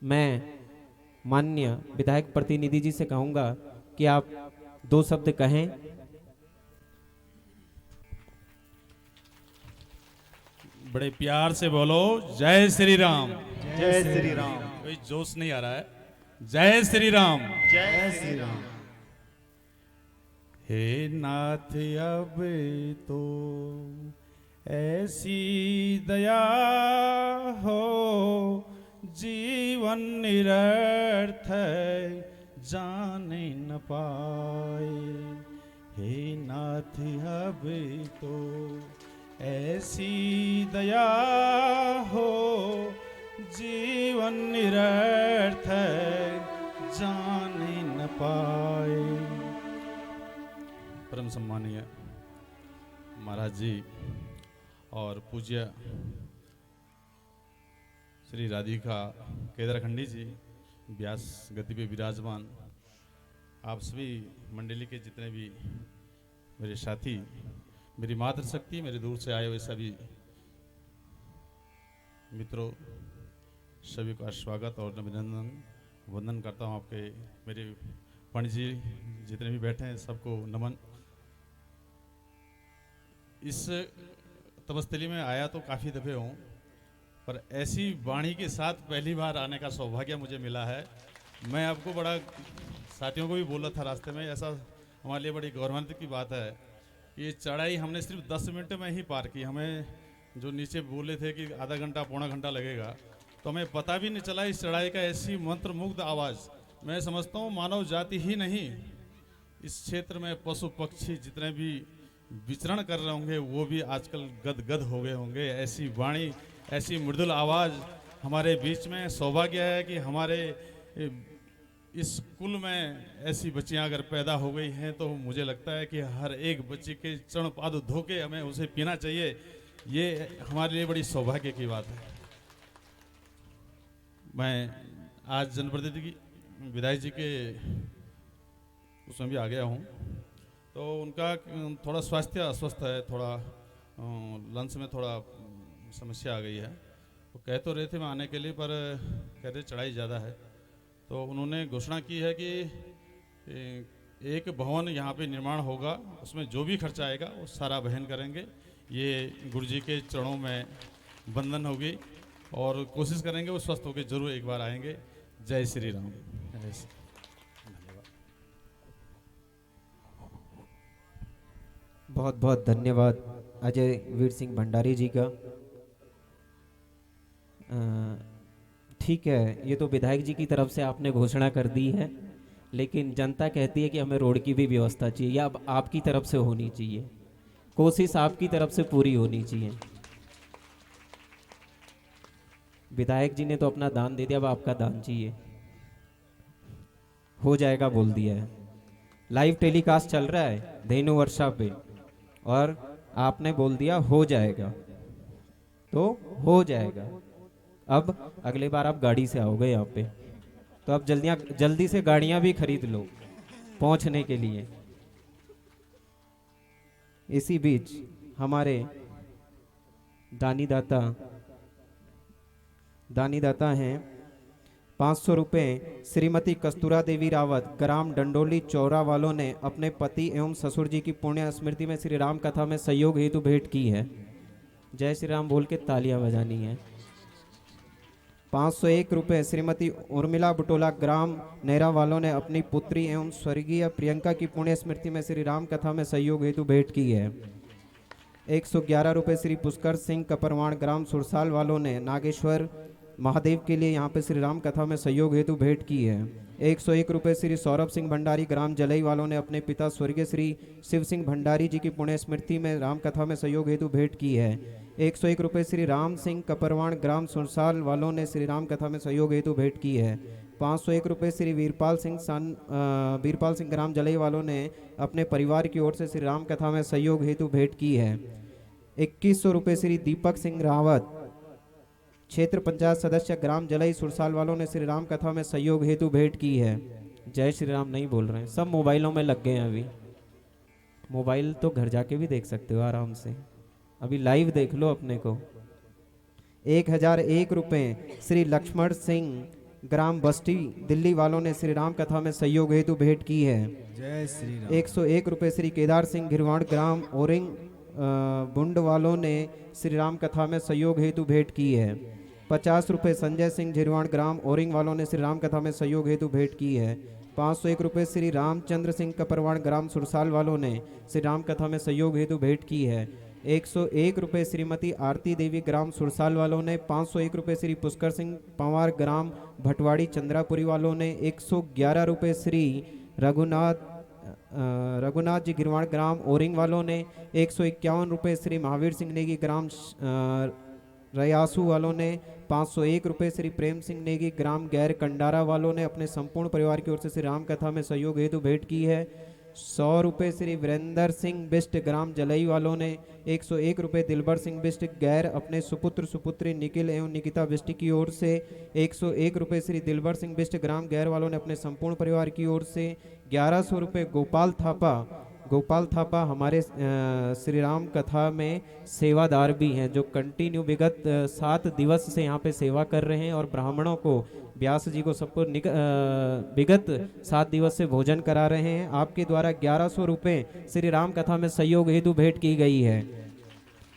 S3: मैं माननीय विधायक प्रतिनिधि जी से कहूंगा कि आप 2 शब्द कहें।
S4: बड़े प्यार से बोलो जय श्री राम।
S1: जय श्री राम।
S4: कोई जोश नहीं आ रहा है। जय श्री राम।
S1: जय श्री राम।
S4: हे नाथ अब तो ऐसी दया हो, जीवन निरर्थ जाने न पाए। हे नाथ अभी तो ऐसी दया हो, जीवन निरर्थ जान न पाए। परम सम्मानीय महाराज जी और पूज्य श्री राधिका केदारखंडी जी व्यास गति पे विराजमान, आप सभी मंडली के जितने भी मेरे साथी, मेरी मातृशक्ति, मेरे दूर से आए हुए सभी मित्रों, सभी का स्वागत और अभिनंदन वंदन करता हूँ। आपके मेरे पंडित जी जितने भी बैठे हैं सबको नमन। इस तपस्थली में आया तो काफ़ी दफ़े हूँ, पर ऐसी वाणी के साथ पहली बार आने का सौभाग्य मुझे मिला है। मैं आपको बड़ा साथियों को भी बोला था रास्ते में, ऐसा हमारे लिए बड़ी गौरवान्वित की बात है कि ये चढ़ाई हमने सिर्फ 10 मिनट में ही पार की। हमें जो नीचे बोले थे कि आधा घंटा पौना घंटा लगेगा, तो हमें पता भी नहीं चला इस चढ़ाई का। ऐसी मंत्रमुग्ध आवाज़, मैं समझता हूँ मानव जाति ही नहीं, इस क्षेत्र में पशु पक्षी जितने भी विचरण कर रहे होंगे वो भी आजकल गदगद हो गए होंगे। ऐसी वाणी, ऐसी मृदुल आवाज़ हमारे बीच में। सौभाग्य है कि हमारे इस कुल में ऐसी बच्चियां अगर पैदा हो गई हैं, तो मुझे लगता है कि हर एक बच्ची के चरण पाद धो के हमें उसे पीना चाहिए। ये हमारे लिए बड़ी सौभाग्य की बात है। मैं आज जनप्रतिनिधि विधायक जी के उसमें भी आ गया हूँ, तो उनका थोड़ा स्वास्थ्य अस्वस्थ है, थोड़ा लंग्स में थोड़ा समस्या आ गई है। वो कह तो रहे थे मैं आने के लिए, पर कहते चढ़ाई ज़्यादा है। तो उन्होंने घोषणा की है कि एक भवन यहाँ पे निर्माण होगा, उसमें जो भी खर्चा आएगा वो सारा वहन करेंगे। ये गुरु जी के चरणों में बंधन होगी और कोशिश करेंगे वो स्वस्थ होकर जरूर एक बार आएंगे। जय श्री राम। जय श्री।
S3: बहुत बहुत धन्यवाद अजय वीर सिंह भंडारी जी का। ठीक है, ये तो विधायक जी की तरफ से आपने घोषणा कर दी है, लेकिन जनता कहती है कि हमें रोड की भी व्यवस्था चाहिए, या अब आपकी तरफ से होनी चाहिए, कोशिश आपकी तरफ से पूरी होनी चाहिए। विधायक जी ने तो अपना दान दे दिया, अब आपका दान चाहिए। हो जाएगा बोल दिया है। लाइव टेलीकास्ट चल रहा है धेनु वर्षा पे, और आपने बोल दिया हो जाएगा, तो हो जाएगा। अब अगले बार आप गाड़ी से आओगे यहाँ पे, तो आप जल्दी से गाड़ियाँ भी खरीद लो पहुँचने के लिए। इसी बीच हमारे दानीदाता हैं 500 रुपये श्रीमती कस्तूरा देवी रावत, ग्राम डंडोली चौरा वालों ने अपने पति एवं ससुर जी की पुण्य स्मृति में श्री राम कथा में सहयोग हेतु भेंट की है। जय श्री राम बोल के तालियां बजानी है। 501 रुपये श्रीमती उर्मिला बुटोला, ग्राम नेहरा वालों ने अपनी पुत्री एवं स्वर्गीय प्रियंका की पुण्य स्मृति में श्री राम कथा में सहयोग हेतु भेंट की है। 111 रुपये श्री पुष्कर सिंह कपरवाण, ग्राम सुरसाल वालों ने नागेश्वर महादेव के लिए यहाँ पे श्री राम कथा में सहयोग हेतु भेंट की है। 101 रुपये श्री सौरभ सिंह भंडारी, ग्राम जलई वालों ने अपने पिता स्वर्गीय श्री शिव सिंह भंडारी जी की पुण्य स्मृति में राम कथा में सहयोग हेतु भेंट की है। 101 रुपये श्री राम सिंह कपरवाण, ग्राम सुरसाल वालों ने श्री राम कथा में सहयोग हेतु भेंट की है। 501 रुपये श्री वीरपाल सिंह ग्राम जलई वालों ने अपने परिवार की ओर से श्री राम कथा में सहयोग हेतु भेंट की है। 2100 रुपये श्री दीपक सिंह रावत, क्षेत्र पंचायत सदस्य, ग्राम जलई सुरसाल वालों ने श्री राम कथा में सहयोग हेतु भेंट की है। जय श्री राम नहीं बोल रहे हैं, सब मोबाइलों में लग गए हैं। अभी मोबाइल तो घर जाके भी देख सकते हो आराम से, अभी लाइव देख लो अपने को। 1001 रुपये श्री लक्ष्मण सिंह, ग्राम बस्ती दिल्ली वालों ने श्री राम कथा में सहयोग हेतु भेंट की है।
S1: जय श्री राम।
S3: 101 रुपये श्री केदार सिंह घिरवाड़, ग्राम ओरिंग बुंड वालों ने श्री राम कथा में सहयोग हेतु भेंट की है। 50 रुपये संजय सिंह झिरवाड़, ग्राम ओरिंग वालों ने श्री राम कथा में सहयोग हेतु भेंट की है। 501 रुपये श्री रामचंद्र सिंह कपरवाड़, ग्राम सुरसाल वालों ने श्री राम कथा में सहयोग हेतु भेंट की है। 101 रुपये श्रीमती आरती देवी, ग्राम सुरसाल वालों ने। 501 रुपये श्री पुष्कर सिंह पंवार, ग्राम भटवाड़ी चंद्रापुरी वालों ने। 111 रुपये श्री रघुनाथ रघुनाथ जी गिरवाड़ ग्राम ओरिंग वालों ने 151 रुपये, श्री महावीर सिंह नेगी ग्राम रयासू वालों ने 501 रुपये, श्री प्रेम सिंह नेगी ग्राम गैर कंडारा वालों ने अपने संपूर्ण परिवार की ओर से श्री राम कथा में सहयोग हेतु भेंट की है। 100 रुपये श्री वीरेंद्र सिंह बिष्ट ग्राम जलई वालों ने, 101 रुपये दिलबर सिंह बिष्ट गैर अपने सुपुत्र सुपुत्री निखिल एवं निकिता बिष्ट की ओर से, 101 रुपये श्री दिलबर सिंह बिष्ट ग्राम गैर वालों ने अपने संपूर्ण परिवार की ओर से, 1100 रुपये गोपाल थापा हमारे श्री राम कथा में सेवादार भी हैं, जो कंटिन्यू विगत 7 दिवस से यहाँ पे सेवा कर रहे हैं और ब्राह्मणों को, व्यास जी को सबको विगत 7 दिवस से भोजन करा रहे हैं। आपके द्वारा 1100 रुपये श्री राम कथा में सहयोग हेतु भेंट की गई है।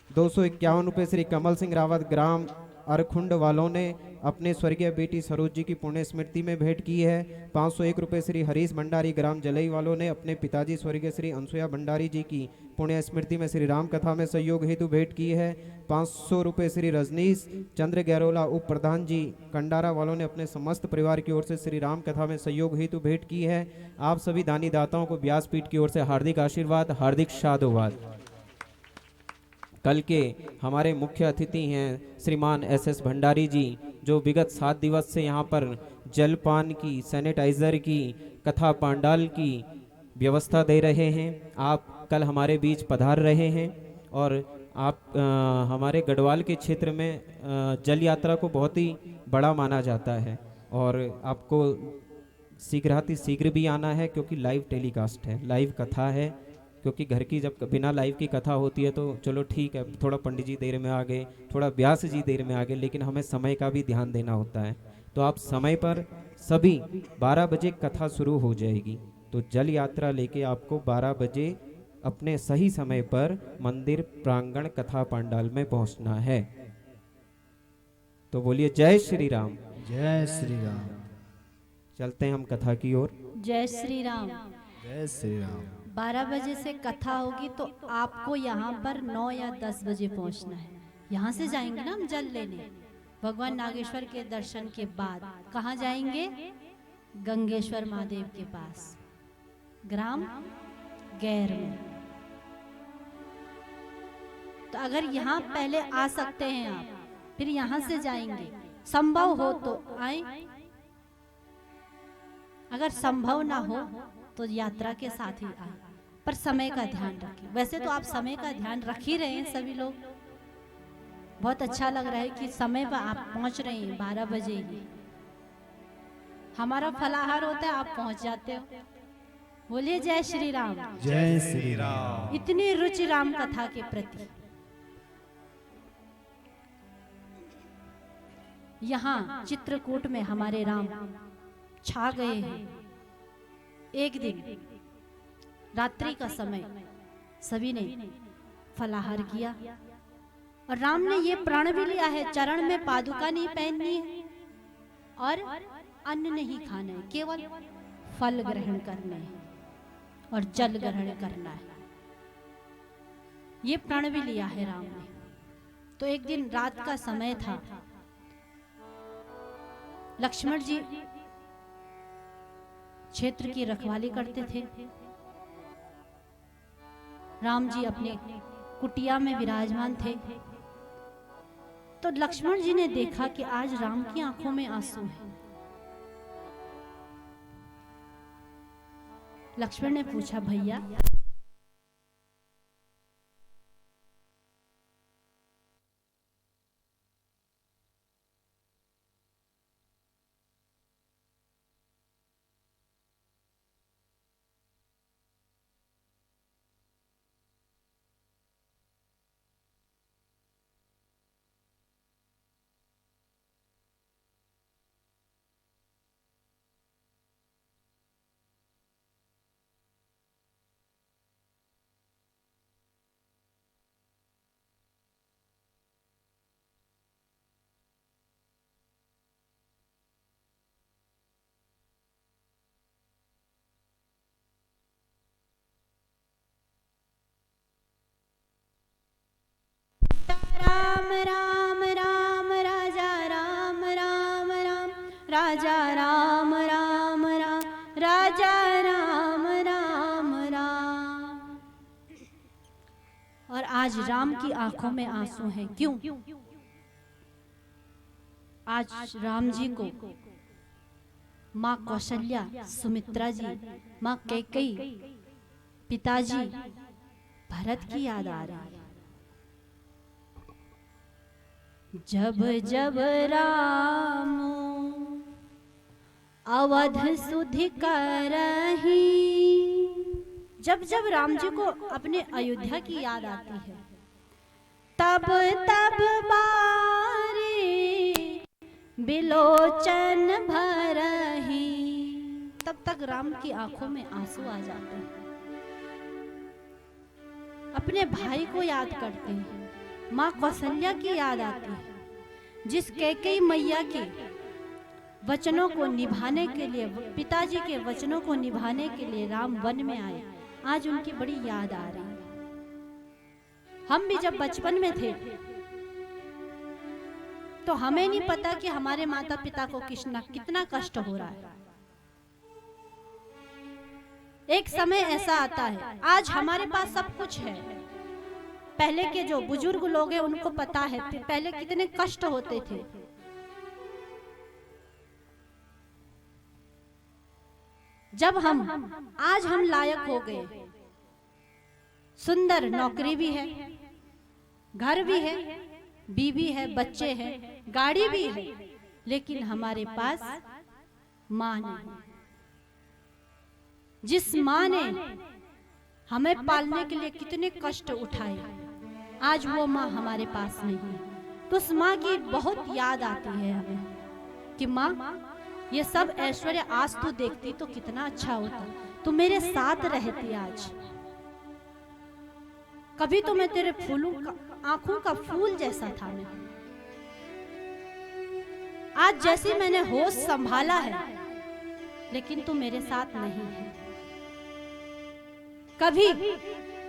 S3: 251 रुपये श्री कमल सिंह रावत ग्राम अरखुंड वालों ने अपने स्वर्गीय बेटी सरोज जी की पुण्य स्मृति में भेंट की है। 501 रुपये श्री हरीश भंडारी ग्राम जलई वालों ने अपने पिताजी स्वर्गीय श्री अनसुया भंडारी जी की पुण्य स्मृति में श्री राम कथा में सहयोग हेतु भेंट की है। 500 रुपये श्री रजनीश चंद्र गैरोला उप प्रधान जी कंडारा वालों ने अपने समस्त परिवार की ओर से श्री राम कथा में सहयोग हेतु भेंट की है। आप सभी दानी दाताओं को व्यासपीठ की ओर से हार्दिक आशीर्वाद, हार्दिक साधुवाद। कल के हमारे मुख्य अतिथि हैं श्रीमान एस भंडारी जी, जो विगत 7 दिवस से यहाँ पर जलपान की, सैनिटाइजर की, कथा पांडाल की व्यवस्था दे रहे हैं। आप कल हमारे बीच पधार रहे हैं और आप हमारे गढ़वाल के क्षेत्र में जल यात्रा को बहुत ही बड़ा माना जाता है और आपको शीघ्र भी आना है, क्योंकि लाइव टेलीकास्ट है, लाइव कथा है। क्योंकि घर की जब बिना लाइव की कथा होती है तो चलो ठीक है, थोड़ा पंडित जी देर में आ गए, थोड़ा व्यास जी देर में आ गए, लेकिन हमें समय का भी ध्यान देना होता है। तो आप समय पर, सभी 12 बजे कथा शुरू हो जाएगी, तो जल यात्रा लेके आपको 12 बजे अपने सही समय पर मंदिर प्रांगण कथा पांडाल में पहुंचना है। तो बोलिए जय श्री राम।
S1: जय श्री राम।
S3: चलते हैं हम कथा की ओर।
S2: जय श्री राम।
S1: जय श्री राम।
S2: 12 बजे से कथा होगी तो आपको यहाँ पर 9 या 10 बजे पहुँचना है। यहाँ से जाएंगे ना हम जल लेने, भगवान नागेश्वर के दर्शन के बाद कहाँ जाएंगे? गंगेश्वर महादेव के पास, ग्राम गैर में। तो अगर यहाँ पहले आ सकते हैं आप, फिर यहाँ से जाएंगे, संभव हो तो आए, अगर संभव ना हो तो यात्रा के साथ ही आए, पर समय का ध्यान रखें। वैसे तो आप समय का ध्यान रख ही रहे हैं सभी लोग, बहुत अच्छा लग रहा है कि समय पर आप पहुंच रहे हैं। 12 बजे ही हमारा फलाहार होता है, आप पहुंच जाते हो। बोलिए जय श्री राम।
S1: जय श्री राम।
S2: इतनी रुचि राम कथा के प्रति। यहाँ चित्रकूट में हमारे राम छा गए हैं। एक दिन रात्रि का समय सभी ने फलाहार किया और राम ने ये प्रण भी लिया है, चरण में पादुका नहीं पहननी है और अन्न नहीं खाना है, केवल फल ग्रहण करने हैं और जल ग्रहण करना है। ये प्रण भी लिया है राम ने। तो एक दिन रात का समय था, लक्ष्मण जी क्षेत्र की रखवाली करते थे। राम जी अपने कुटिया में विराजमान थे। तो लक्ष्मण जी ने देखा कि आज राम की आंखों में आंसू हैं। लक्ष्मण ने पूछा, भैया राम राम राम राजा राम राम राम राजा राम राम राम राजा राम राम आज राम की आंखों में आंसू हैं। क्यों? आज राम जी को माँ कौशल्या, सुमित्रा जी, माँ कैकेयी, पिताजी भरत की याद आ रही है। जब जब राम अवध सुधि करही, जब जब राम जी को अपने अयोध्या की याद आती है, तब तब बारी बिलोचन भरही, तब तक राम की आंखों में आंसू आ जाते हैं। अपने भाई को याद करते हैं, माँ कौशल्या की याद आती है, जिस कैकेयी मैया के वचनों को निभाने के लिए, पिताजी के वचनों को निभाने के लिए राम वन में आए। आज उनकी बड़ी याद आ रही है। हम भी जब बचपन में थे तो हमें नहीं पता कि हमारे माता पिता को कितना कष्ट हो रहा है। एक समय ऐसा आता है, आज हमारे पास सब कुछ है। पहले के जो बुजुर्ग लोग हैं उनको पता है पहले कितने कष्ट होते थे। जब आज हम लायक हो गए, सुंदर नौकरी भी है, घर भी है, बीवी है, बच्चे हैं, गाड़ी भी है, लेकिन हमारे पास मां नहीं। जिस मां ने हमें पालने के लिए कितने कष्ट उठाए, आज वो माँ हमारे पास नहीं है। तो उस माँ की बहुत याद आती है हमें कि माँ, ये सब ऐश्वर्य आज तू देखती तो कितना अच्छा होता, तू मेरे साथ रहती। आज कभी तो मैं तेरे आंखों का फूल जैसा था। मैं आज जैसे मैंने होश संभाला है, लेकिन तू मेरे साथ नहीं है। कभी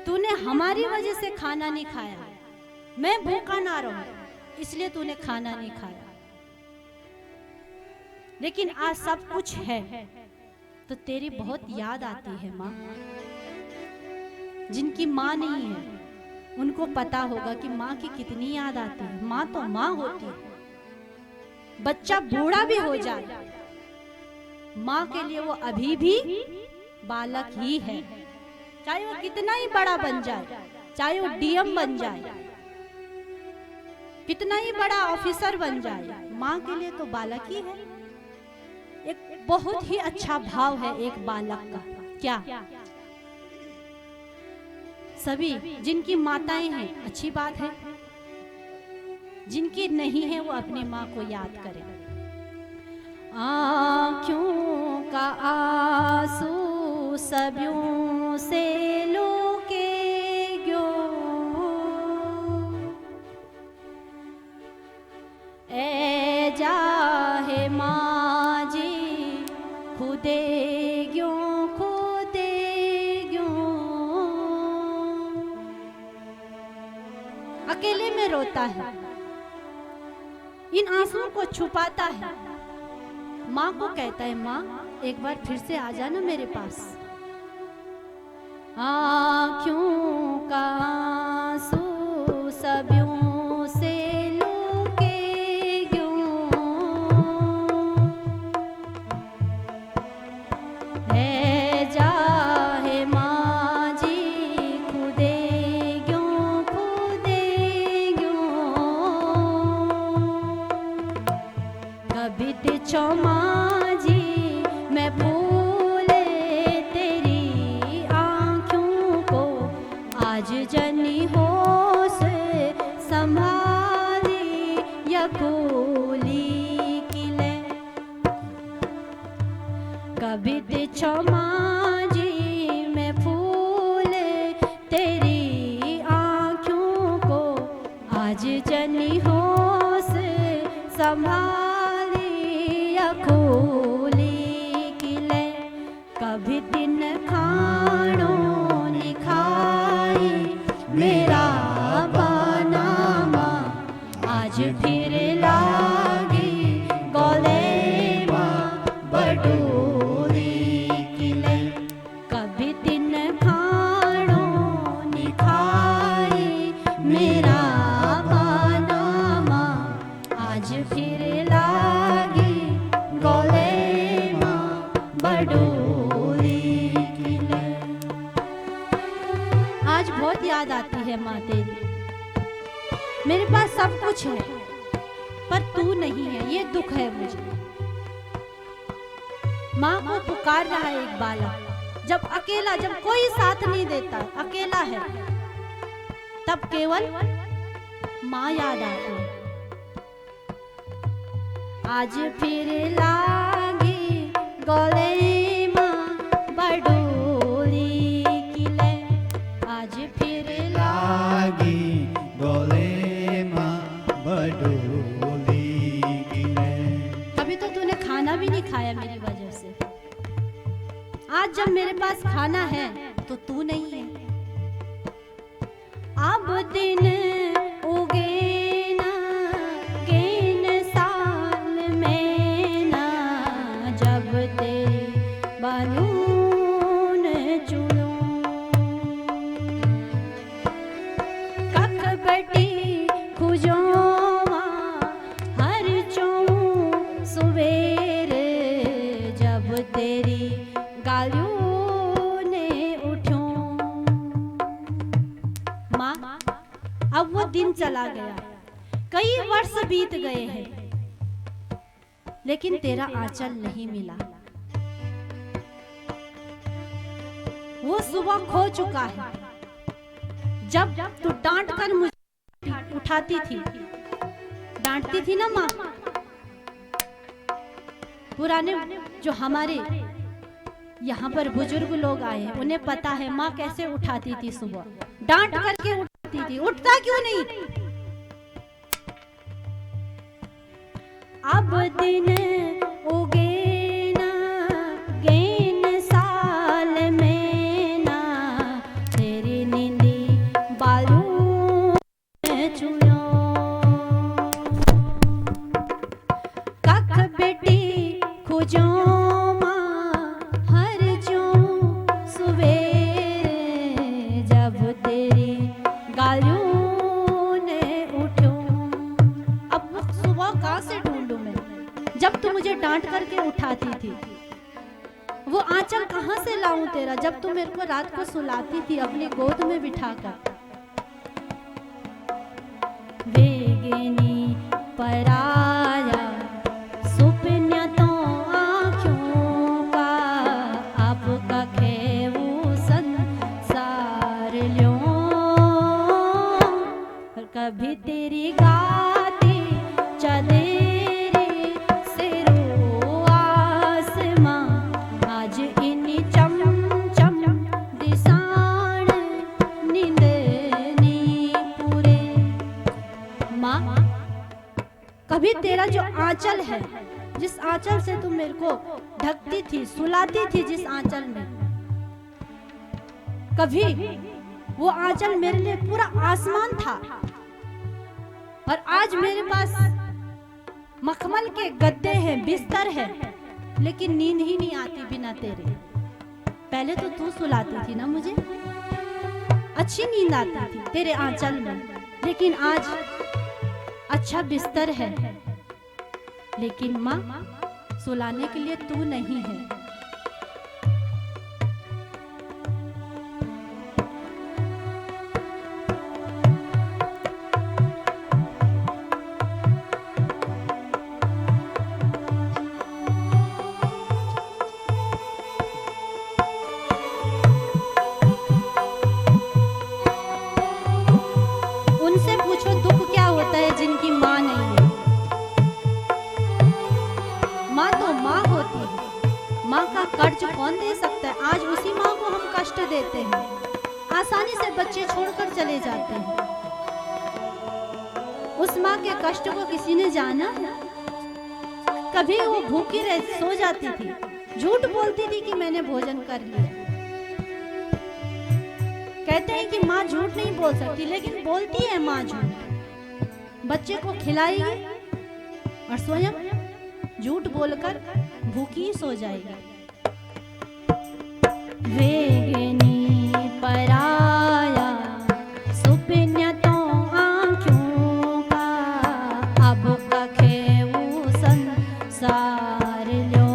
S2: तूने हमारी वजह से खाना नहीं खाया, मैं भूखा ना रहूं इसलिए तूने खाना नहीं खाया, लेकिन आज सब कुछ है तो तेरी बहुत याद आती है माँ। जिनकी माँ नहीं है उनको पता होगा कि माँ की कितनी याद आती है। माँ तो माँ होती है। बच्चा बूढ़ा भी हो जाए, माँ के लिए वो अभी भी बालक ही है। चाहे वो कितना ही बड़ा बन जाए, चाहे वो डीएम बन जाए, कितना ही बड़ा ऑफिसर बन जाए, माँ के लिए तो बालक ही है। एक बहुत ही अच्छा भाव है एक बालक का। क्या सभी जिनकी माताएं हैं अच्छी बात है, जिनकी नहीं है वो अपनी माँ को याद करें। आँखों का आंसू सबियों से लोके ग्यो, ए जाहे माँ जी खुदे ग्यो खुदे ग्यो। अकेले में रोता है, इन आंसुओं को छुपाता है, माँ को कहता है माँ एक बार फिर से आ जाना मेरे पास। आँखों का आंसू सबियों से लोके ग्यों, है जाहे माँ जी खुदे ग्यों खुदे ग्यों। कभी तिछो माँ जी मैं आज जनी होश संभाली यकूली किले। कभी तिछो माँ जी मैं फूल तेरी आँखों को, आज जनी होश संभाली यकूली किले। कभी दिन खाणो मेरा बनामा, आज फिर लागी गोले माँ बटोरी किले। कभी दिन खाणो निखाई मेरे पास सब कुछ है पर तू नहीं है, ये दुख है मुझे। माँ को पुकार रहा है एक बालक, जब अकेला, जब कोई साथ नहीं देता, अकेला है, तब केवल माँ याद आती है। आज फिर लागी गले माँ बडोली किले, आज फिर
S1: लागी गले माँ बडोली गिले।
S2: अभी तो तूने खाना भी नहीं खाया मेरी वजह से। आज जब मेरे पास खाना है तो तू नहीं है। अब दिन उगे ना गेन साल में ना, जब तेरी बालून चुनो कख बटी खुजोवा हर चौं सुवेरे, जब तेरी गालियों ने उठो। माँ, अब वो दिन चला गया, कई वर्ष बीत गए हैं, लेकिन तेरा आंचल नहीं मिला। वो सुबह खो चुका है जब तू डांट कर मुझे उठाती थी, डांटती थी ना माँ। पुराने जो हमारे यहाँ पर बुजुर्ग लोग आए हैं, उन्हें पता है माँ कैसे उठाती थी, सुबह डांट करके उठाती थी। उठता क्यों नहीं? अब दिन उगे ना गेन साल में ना, तेरी नींदी बालू चुनो कख बेटी खुजो जब तू मुझे डांट करके उठाती थी। वो आंचल कहां से लाऊं तेरा, जब तू मेरे को रात को सुलाती थी अपनी गोद में बिठाकर। वेगिनी पराया सुपन्या तो आँखों का, अब कखे वो संसार ल्यों, कभी तेरी गाती चले कभी तेरा जो आंचल है, जिस आंचल से तुम मेरे को ढकती थी, सुलाती थी, जिस आंचल में, कभी वो आंचल मेरे लिए पूरा आसमान था। और आज मेरे पास मखमल के गद्दे हैं, बिस्तर है, लेकिन नींद ही नहीं आती बिना तेरे। पहले तो तू सुलाती थी ना मुझे, अच्छी नींद आती थी तेरे आंचल में, लेकिन आज अच्छा बिस्तर है, लेकिन माँ सुलाने के लिए तू नहीं है। उनसे पूछो दुख क्या होता है जिनकी माँ नहीं है। माँ तो माँ होती है, माँ का कर्ज कौन दे सकता है। आज उसी माँ को हम कष्ट देते हैं, आसानी से बच्चे छोड़कर चले जाते हैं। उस माँ के कष्ट को किसी ने जाना है? कभी वो भूखी रह सो जाती थी, झूठ बोलती थी कि मैंने भोजन कर लिया। कहते हैं कि माँ झूठ नहीं बोल सकती, लेकिन बोलती है माँ झूठ। बच्चे को खिलाएगी और स्वयं झूठ बोलकर भूखी सो जाएगी। वेगिनी पराया सुपन्या तो आँखों का, अब कखे वो संसार ल्यो,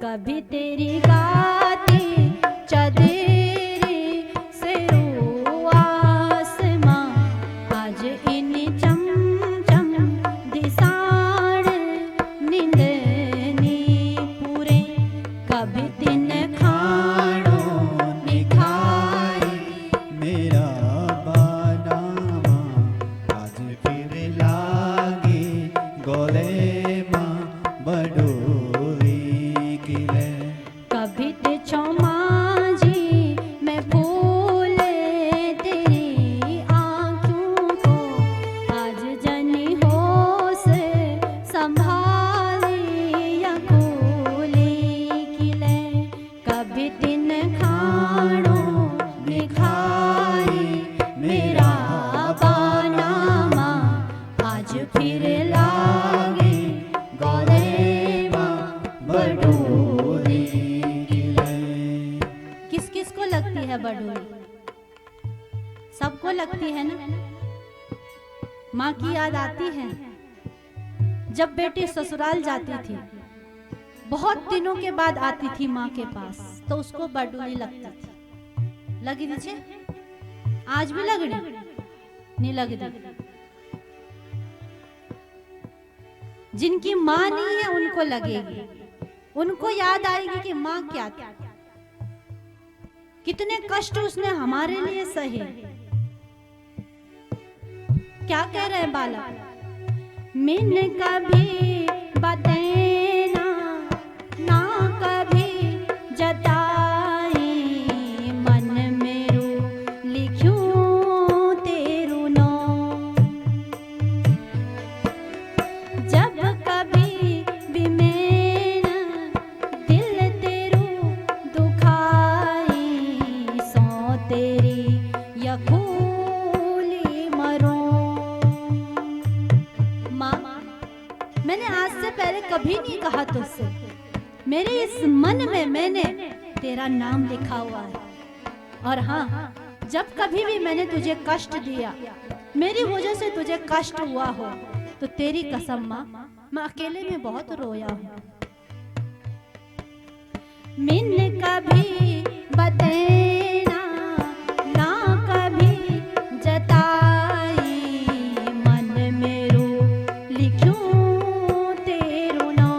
S2: कभी तेरी गाती चदेरी से आसमां, सबको लगती है ना, माँ की याद आती है। जब बेटी ससुराल जाती थी, बहुत दिनों के बाद आती थी माँ के पास, तो उसको बडूली लगती थी। लगी नीचे आज भी लग रही नहीं लग रही। जिनकी माँ नहीं है उनको लगेगी, उनको याद आएगी कि माँ क्या थी, कितने कष्ट उसने हमारे लिए सहे। क्या कह रहे हैं बालक? मैंने कभी बातें ना कभी जताई, मन मेरो लिखूं तेरू नाम। जब कभी भी मैंने दिल तेरू दुखाई, सो तेरी यकूली मरो। माँ, मैंने आज से पहले कभी नहीं कहा तुझसे, मेरे इस मन में मैंने तेरा नाम लिखा हुआ है। और हाँ, जब कभी भी मैंने तुझे कष्ट दिया, मेरी वजह से तुझे कष्ट हुआ हो, तो तेरी कसम माँ, मैं अकेले में बहुत रोया हूँ। मैंने कभी बतेना ना कभी जताई, मन मेरो लिखूं तेरू नाम।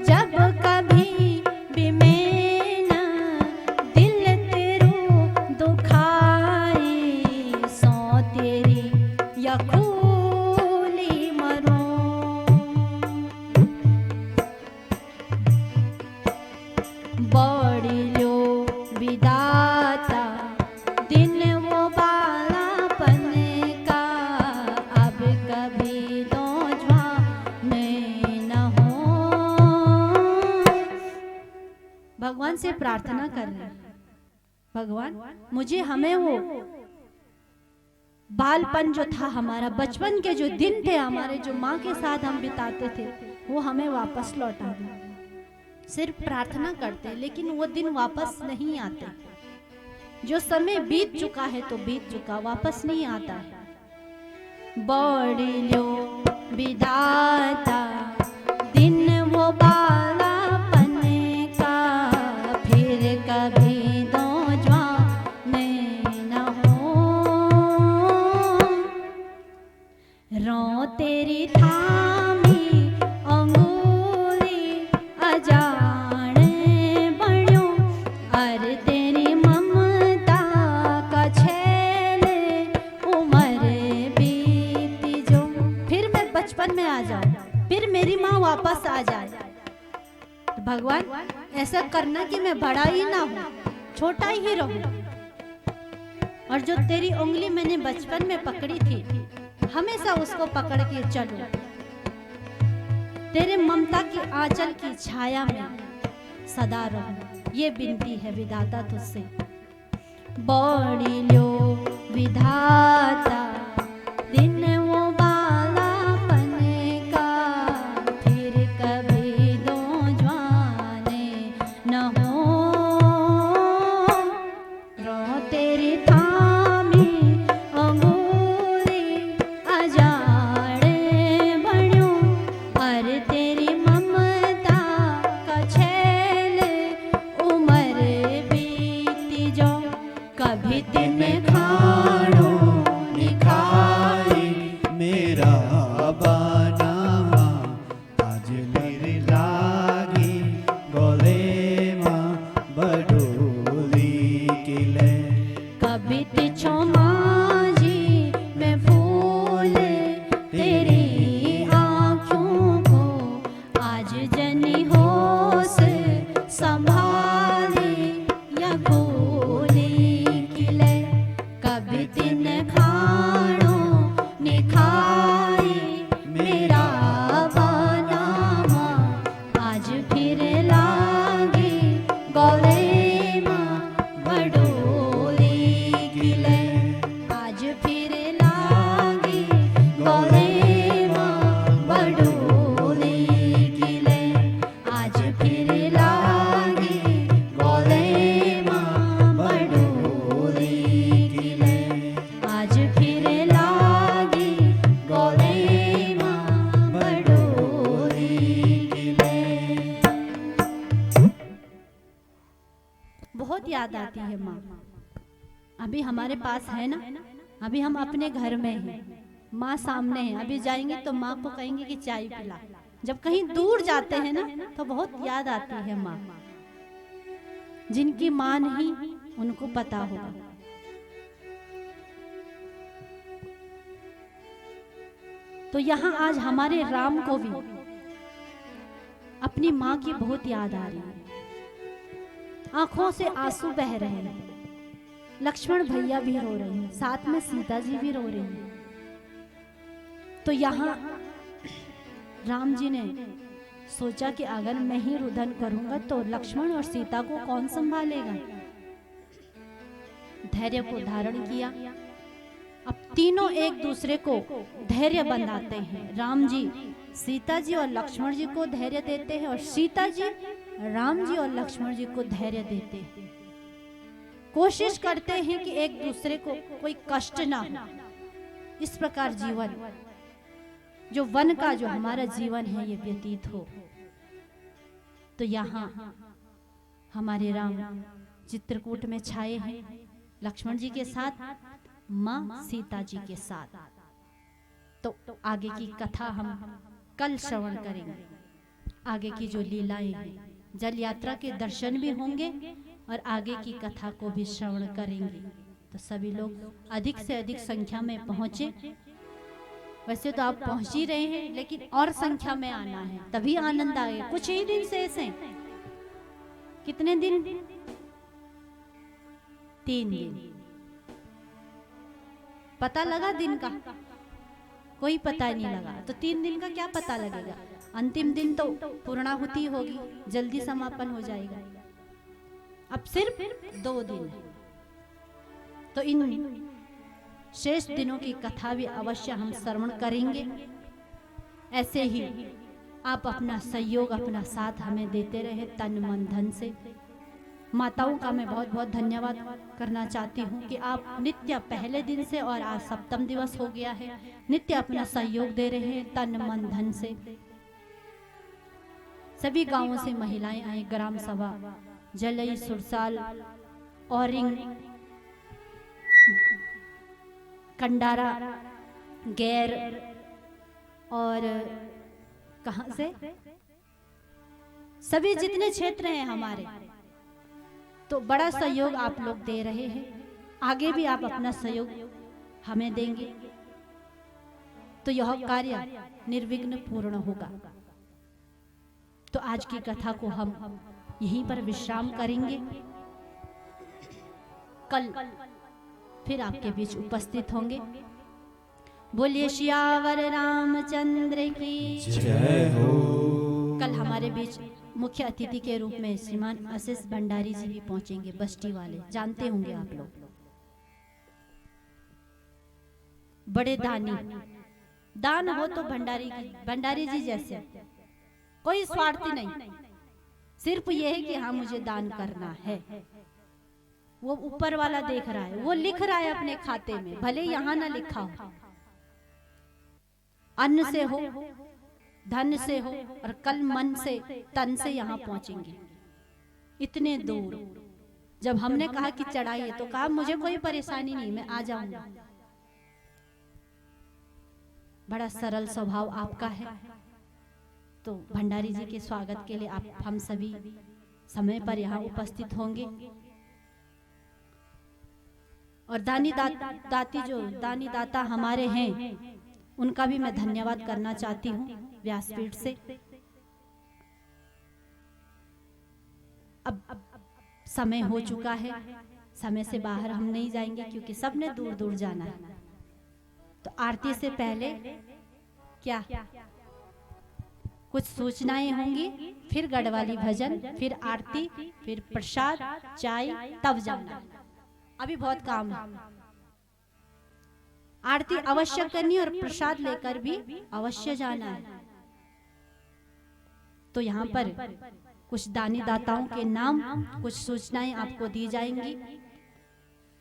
S2: जब कभी भी मैंने दिल तेरू दुखाई, सो तेरी यकूली मरो। बड़ी लो विदाता दिन वो बालापन का, अब कभी नौजवान न हो। भगवान से प्रार्थना कर रहे हैं, भगवान मुझे हमें वो बालपन जो था हमारा, बचपन के जो दिन थे हमारे, जो माँ के साथ हम बिताते थे, वो हमें वापस लौटा दे। सिर्फ प्रार्थना करते, लेकिन वो दिन वापस नहीं आते। जो समय बीत चुका है तो बीत चुका, वापस नहीं आता है। बड़ी लो विदाता दिन वो बालापन का, फिर कभी नौजवान न हो। रो तेरी थामी अंगूरी अजान बण्यो, अर तेरी ममता का छेले उम्र बीती जो। फिर मैं बचपन में आ जाऊं, फिर मेरी माँ वापस आ जाए। तो भगवान ऐसा करना कि मैं बड़ा ही ना हूं, छोटा ही रहूं। और जो तेरी उंगली मैंने बचपन में पकड़ी थी, हमेशा उसको पकड़ के चलूं। तेरे ममता की आंचल की छाया में सदा रहूं, ये विनती है विधाता तुझसे। बड़ी लो विधाता दिन वो बालापन का, फिर कभी नौजवान न हो। रो तेरी थामी अंगूरी अजाड़ बण्यो, अर तेरी ममता का छेल उम्र बीती जो। कभी दिन
S1: खाणो निखाई मेरा बनावा, आज मेरे लागी गले मां बडोली किले।
S2: कभी तिछो माजी मैं फूल तेरी आँखों को, आज जनी होश संभाली या गोली किले। कभी दिन खाणो निखाई मेरा बनावा, आज फिर लागी गले मां बडोली किले। है माँ। अभी हमारे पास है ना, अभी हम अपने घर में हैं, माँ सामने है, अभी जाएंगे तो माँ को कहेंगे कि चाय पिला। जब कहीं दूर जाते हैं ना तो बहुत याद आती है माँ। जिनकी माँ नहीं उनको पता होगा। तो यहाँ आज हमारे राम को भी अपनी माँ की बहुत याद आ रही है, आंखों से आंसू बह रहे हैं। लक्ष्मण भैया भी रो रहे हैं, साथ में सीता जी भी रो रही हैं। तो यहाँ राम जी ने सोचा कि अगर मैं ही रुदन करूंगा तो लक्ष्मण और सीता को कौन संभालेगा। धैर्य को धारण किया। अब तीनों एक दूसरे को धैर्य बंधाते हैं। राम जी सीता जी और लक्ष्मण जी को धैर्य देते हैं और सीता जी राम जी और लक्ष्मण जी को धैर्य देते हैं। कोशिश करते हैं कि एक दूसरे को कोई कष्ट ना हो। इस प्रकार जीवन जो वन का जो हमारा जीवन है ये व्यतीत हो। तो यहाँ हमारे राम चित्रकूट में छाए हैं, लक्ष्मण जी के साथ, माँ सीता जी के साथ। तो आगे की कथा हम कल श्रवण करेंगे। आगे की जो लीलाएं हैं, जल यात्रा के दर्शन भी होंगे और आगे की कथा को भी श्रवण करेंगे। तो सभी लोग अधिक से अधिक संख्या में पहुंचे। वैसे तो आप पहुंच ही रहे हैं, लेकिन और संख्या में आना है, तभी आनंद आएगा। कुछ ही दिन से ऐसे, कितने दिन? 3 दिन। पता लगा दिन का? कोई पता ही नहीं लगा। तो 3 दिन का क्या पता लगेगा? अंतिम दिन तो पूर्णाहुति होगी, जल्दी समापन हो जाएगा। अब सिर्फ 2 दिन है। तो इन शेष दिनों की कथा भी अवश्य हम श्रवण करेंगे। ऐसे ही आप अपना सहयोग, अपना साथ हमें देते रहे तन मन धन से। माताओं का मैं बहुत बहुत धन्यवाद करना चाहती हूँ कि आप नित्य पहले दिन से और आज सप्तम दिवस हो गया है, नित्य अपना सहयोग दे रहे हैं तन मन धन से। सभी गांवों से महिलाएं आई, ग्राम सभा, जलई, सुरसाल, औरिंग, कंडारा, गैर और कहां से, सभी जितने क्षेत्र हैं हमारे, तो बड़ा सहयोग आप लोग दे रहे हैं। आगे भी आप अपना सहयोग हमें देंगे तो यह कार्य निर्विघ्न पूर्ण होगा। तो आज की कथा को हम यहीं पर विश्राम करेंगे। कल फिर आपके बीच उपस्थित होंगे। बोलिए सियावर रामचंद्र की
S1: जय हो।
S2: कल हमारे बीच मुख्य अतिथि के रूप में श्रीमान आशीष भंडारी जी भी पहुंचेंगे, बस्ती वाले, जानते होंगे आप लोग। बड़े दानी, दान हो तो भंडारी जी जैसे, कोई स्वार्थी नहीं, सिर्फ ये है कि हाँ मुझे दान करना है। वो ऊपर वाला देख रहा है, वो लिख रहा है अपने खाते में, भले यहाँ ना लिखा हो। अन्न से हो, धन से हो, और कल मन से, तन से यहाँ पहुंचेंगे। इतने दूर जब हमने कहा कि चढ़ाइए तो कहा मुझे कोई परेशानी नहीं, मैं आ जाऊंगा। बड़ा सरल स्वभाव आपका है। तो भंडारी जी के स्वागत के लिए आप हम सभी समय पर यहाँ उपस्थित होंगे। और दानी दाता हमारे हैं, उनका भी मैं धन्यवाद करना चाहती हूँ व्यासपीठ से। अब समय हो चुका है, समय से बाहर हम नहीं जाएंगे क्योंकि सबने दूर दूर जाना है। तो आरती से पहले क्या कुछ सूचनाएं होंगी, फिर गढ़वाली भजन, फिर आरती, फिर प्रसाद, चाय, तब जाना। अभी बहुत काम है। आरती अवश्य करनी और प्रसाद लेकर भी अवश्य जाना है। तो यहाँ पर कुछ दानी दाताओं के नाम, कुछ सूचनाएं आपको दी जाएंगी।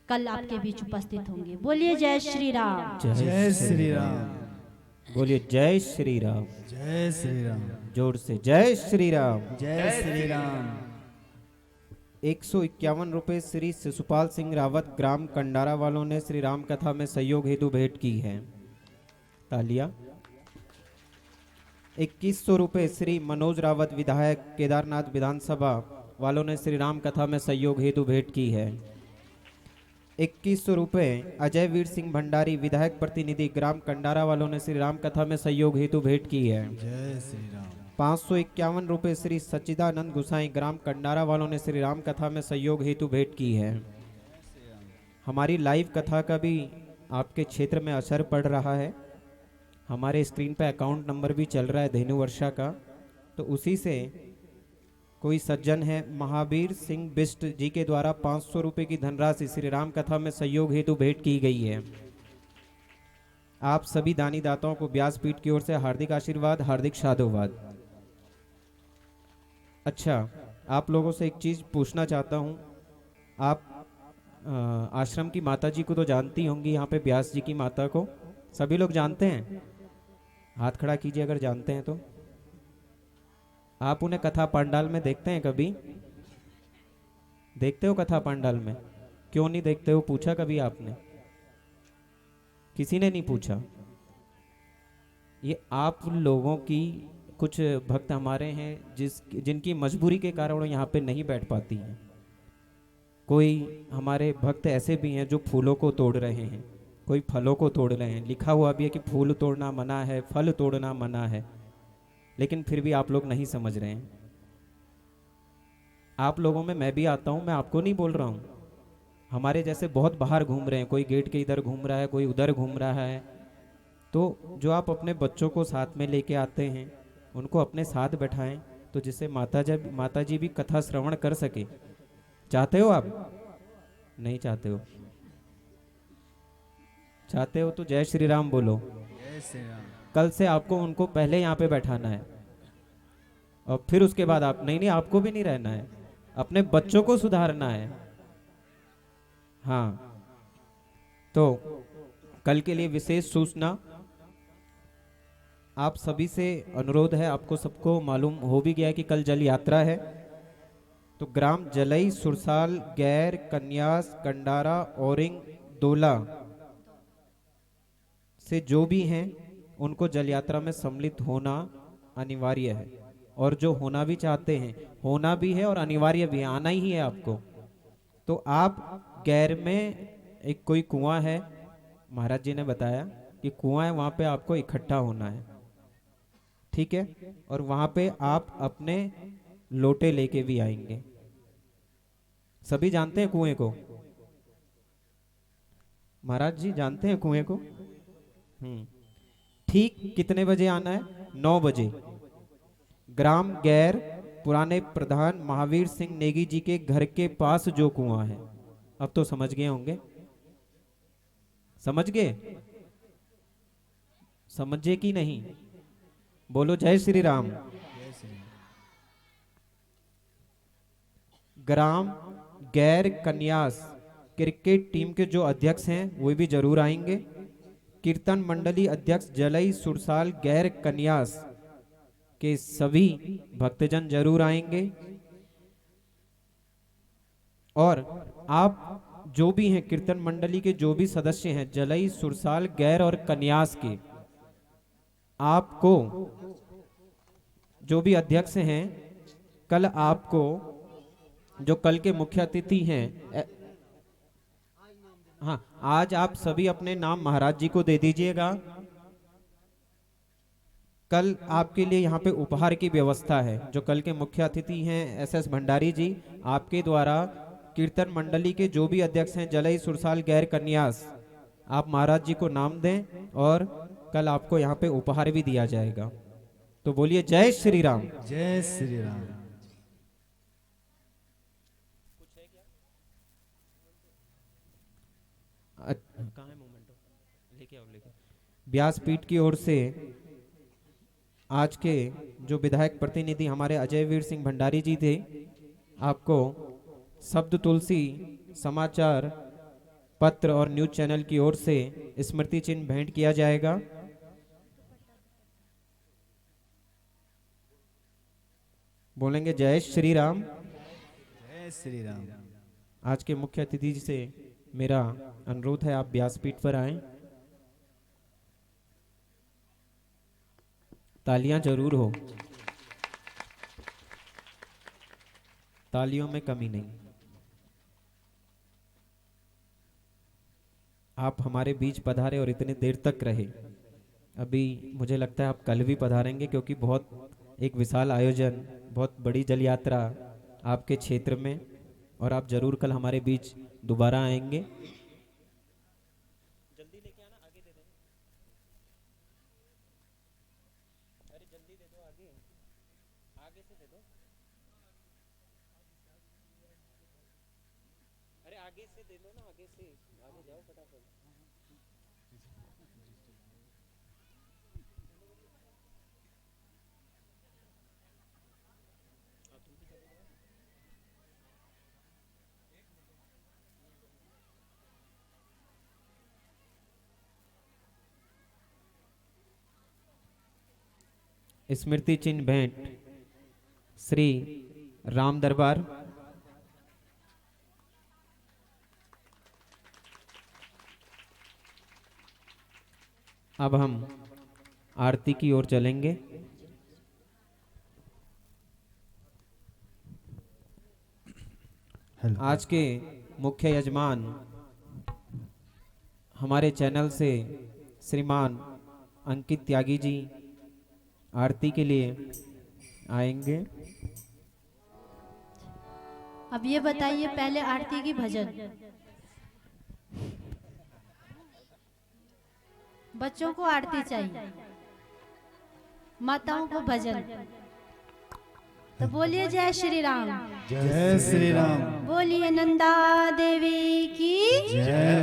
S2: कल आपके बीच उपस्थित होंगे। बोलिए जय श्री राम।
S1: जय श्री राम।
S3: बोलिए जय श्री राम।
S1: जय श्री राम।
S3: जोर से जय श्री राम।
S1: जय श्री राम।
S3: ₹151 श्री शिशुपाल सिंह रावत ग्राम कंडारा वालों ने श्री राम कथा में सहयोग हेतु भेंट की है। तालियां। ₹2100 श्री मनोज रावत विधायक केदारनाथ विधानसभा वालों ने श्री राम कथा में सहयोग हेतु भेंट की है। ₹2100 अजय वीर सिंह भंडारी विधायक प्रतिनिधि ग्राम कंडारा वालों ने श्री राम कथा में सहयोग हेतु भेंट की है।
S1: जय श्री राम।
S3: ₹551 श्री सच्चिदानंद गुसाई ग्राम कंडारा वालों ने श्री राम कथा में सहयोग हेतु भेंट की है। हमारी लाइव कथा का भी आपके क्षेत्र में असर पड़ रहा है। हमारे स्क्रीन पे अकाउंट नंबर भी चल रहा है धेनु वर्षा का, तो उसी से कोई सज्जन है महावीर सिंह बिष्ट जी के द्वारा ₹500 की धनराशि श्री राम कथा में सहयोग हेतु भेंट की गई है। आप सभी दानी दाताओं को व्यासपीठ की ओर से हार्दिक आशीर्वाद, हार्दिक साधुवाद। अच्छा, आप लोगों से एक चीज पूछना चाहता हूं। आप आश्रम की माता जी को तो जानती होंगी, यहाँ पे व्यास जी की माता को सभी लोग जानते हैं? हाथ खड़ा कीजिए अगर जानते हैं तो। आप उन्हें कथा पंडाल में देखते हैं? कभी देखते हो कथा पंडाल में? क्यों नहीं देखते हो, पूछा कभी आपने? किसी ने नहीं पूछा। ये आप लोगों की कुछ भक्त हमारे हैं जिनकी मजबूरी के कारण वो यहाँ पे नहीं बैठ पाती हैं। कोई हमारे भक्त ऐसे भी हैं जो फूलों को तोड़ रहे हैं, कोई फलों को तोड़ रहे हैं। लिखा हुआ भी है कि फूल तोड़ना मना है, फल तोड़ना मना है, लेकिन फिर भी आप लोग नहीं समझ रहे हैं। आप लोगों में मैं भी आता हूँ, मैं आपको नहीं बोल रहा हूँ। हमारे जैसे बहुत बाहर घूम रहे हैं, कोई गेट के इधर घूम रहा है, कोई उधर घूम रहा है। तो जो आप अपने बच्चों को साथ में लेके आते हैं, उनको अपने साथ बैठाएं, तो जिससे माता जी भी कथा श्रवण कर सके। चाहते हो आप? नहीं चाहते हो? चाहते हो तो जय श्री राम बोलो।
S1: जय श्री राम।
S3: कल से आपको उनको पहले यहाँ पे बैठाना है और फिर उसके बाद आप नहीं, आपको भी नहीं रहना है, अपने बच्चों को सुधारना है। हाँ, तो कल के लिए विशेष सूचना आप सभी से अनुरोध है। आपको सबको मालूम हो भी गया है कि कल जल यात्रा है। तो ग्राम जलई, सुरसाल, गैर, कन्यास, कंडारा, औरिंग, दोला से जो भी हैं उनको जल यात्रा में सम्मिलित होना अनिवार्य है। और जो होना भी चाहते हैं, होना भी है और अनिवार्य भी है, आना ही है आपको। तो आप गैर में एक कोई कुआं है, महाराज जी ने बताया कि कुआं है, वहां पे आपको इकट्ठा होना है, ठीक है? और वहां पे आप अपने लोटे लेके भी आएंगे। सभी जानते हैं कुएं को? महाराज जी जानते हैं कुएं को? ठीक कितने बजे आना है? 9 बजे ग्राम गैर पुराने प्रधान महावीर सिंह नेगी जी के घर के पास जो कुआं है। अब तो समझ गए होंगे, समझ गए? समझे कि नहीं? बोलो जय श्री राम।
S1: जय श्री राम।
S3: ग्राम गैर कन्यास क्रिकेट टीम के जो अध्यक्ष हैं वो भी जरूर आएंगे। कीर्तन मंडली अध्यक्ष जलई, सुरसाल, गैर कन्यास के सभी भक्तजन जरूर आएंगे। और आप जो भी हैं कीर्तन मंडली के जो भी सदस्य हैं जलई, सुरसाल, गैर और कन्यास के, आपको जो भी अध्यक्ष हैं, कल आपको जो कल के मुख्य अतिथि हैं, हाँ, आज आप सभी अपने नाम महाराज जी को दे दीजिएगा। कल आपके लिए यहाँ पे उपहार की व्यवस्था है। जो कल के मुख्य अतिथि हैं SS भंडारी जी, आपके द्वारा कीर्तन मंडली के जो भी अध्यक्ष हैं जलई, सुरसाल, गैर, कन्यास, आप महाराज जी को नाम दें और कल आपको यहाँ पे उपहार भी दिया जाएगा। तो बोलिए जय श्री राम।
S1: जय श्री राम।
S3: कहाँ है मोमेंटो? लेके आओ, लेके। व्यासपीठ की ओर से आज के जो विधायक प्रतिनिधि हमारे अजय वीर सिंह भंडारी जी थे, आपको शब्द तुलसी समाचार पत्र और न्यूज चैनल की ओर से स्मृति चिन्ह भेंट किया जाएगा। बोलेंगे जय श्री राम।
S1: जय श्री राम।
S3: आज के मुख्य अतिथि से मेरा अनुरोध है, आप व्यासपीठ पर आएं। तालियां जरूर हो, तालियों में कमी नहीं। आप हमारे बीच पधारे और इतने देर तक रहे। अभी मुझे लगता है आप कल भी पधारेंगे, क्योंकि बहुत एक विशाल आयोजन, बहुत बड़ी जल यात्रा आपके क्षेत्र में, और आप जरूर कल हमारे बीच दोबारा आएंगे। जल्दी लेके आना, आगे दे देना। अरे जल्दी दे दो, आगे आगे से दे दो। अरे आगे से दे दो ना, आगे से आगे जाओ फटाफट। स्मृति चिन्ह भेंट श्री राम दरबार। अब हम आरती की ओर चलेंगे। आज के मुख्य यजमान हमारे चैनल से श्रीमान अंकित त्यागी जी आरती के लिए आएंगे।
S2: अब ये बताइए, पहले आरती की भजन, बच्चों को आरती चाहिए, माताओं को भजन। तो बोलिए जय श्री राम।
S1: जय श्री राम।
S2: बोलिए नंदा देवी की
S1: जय।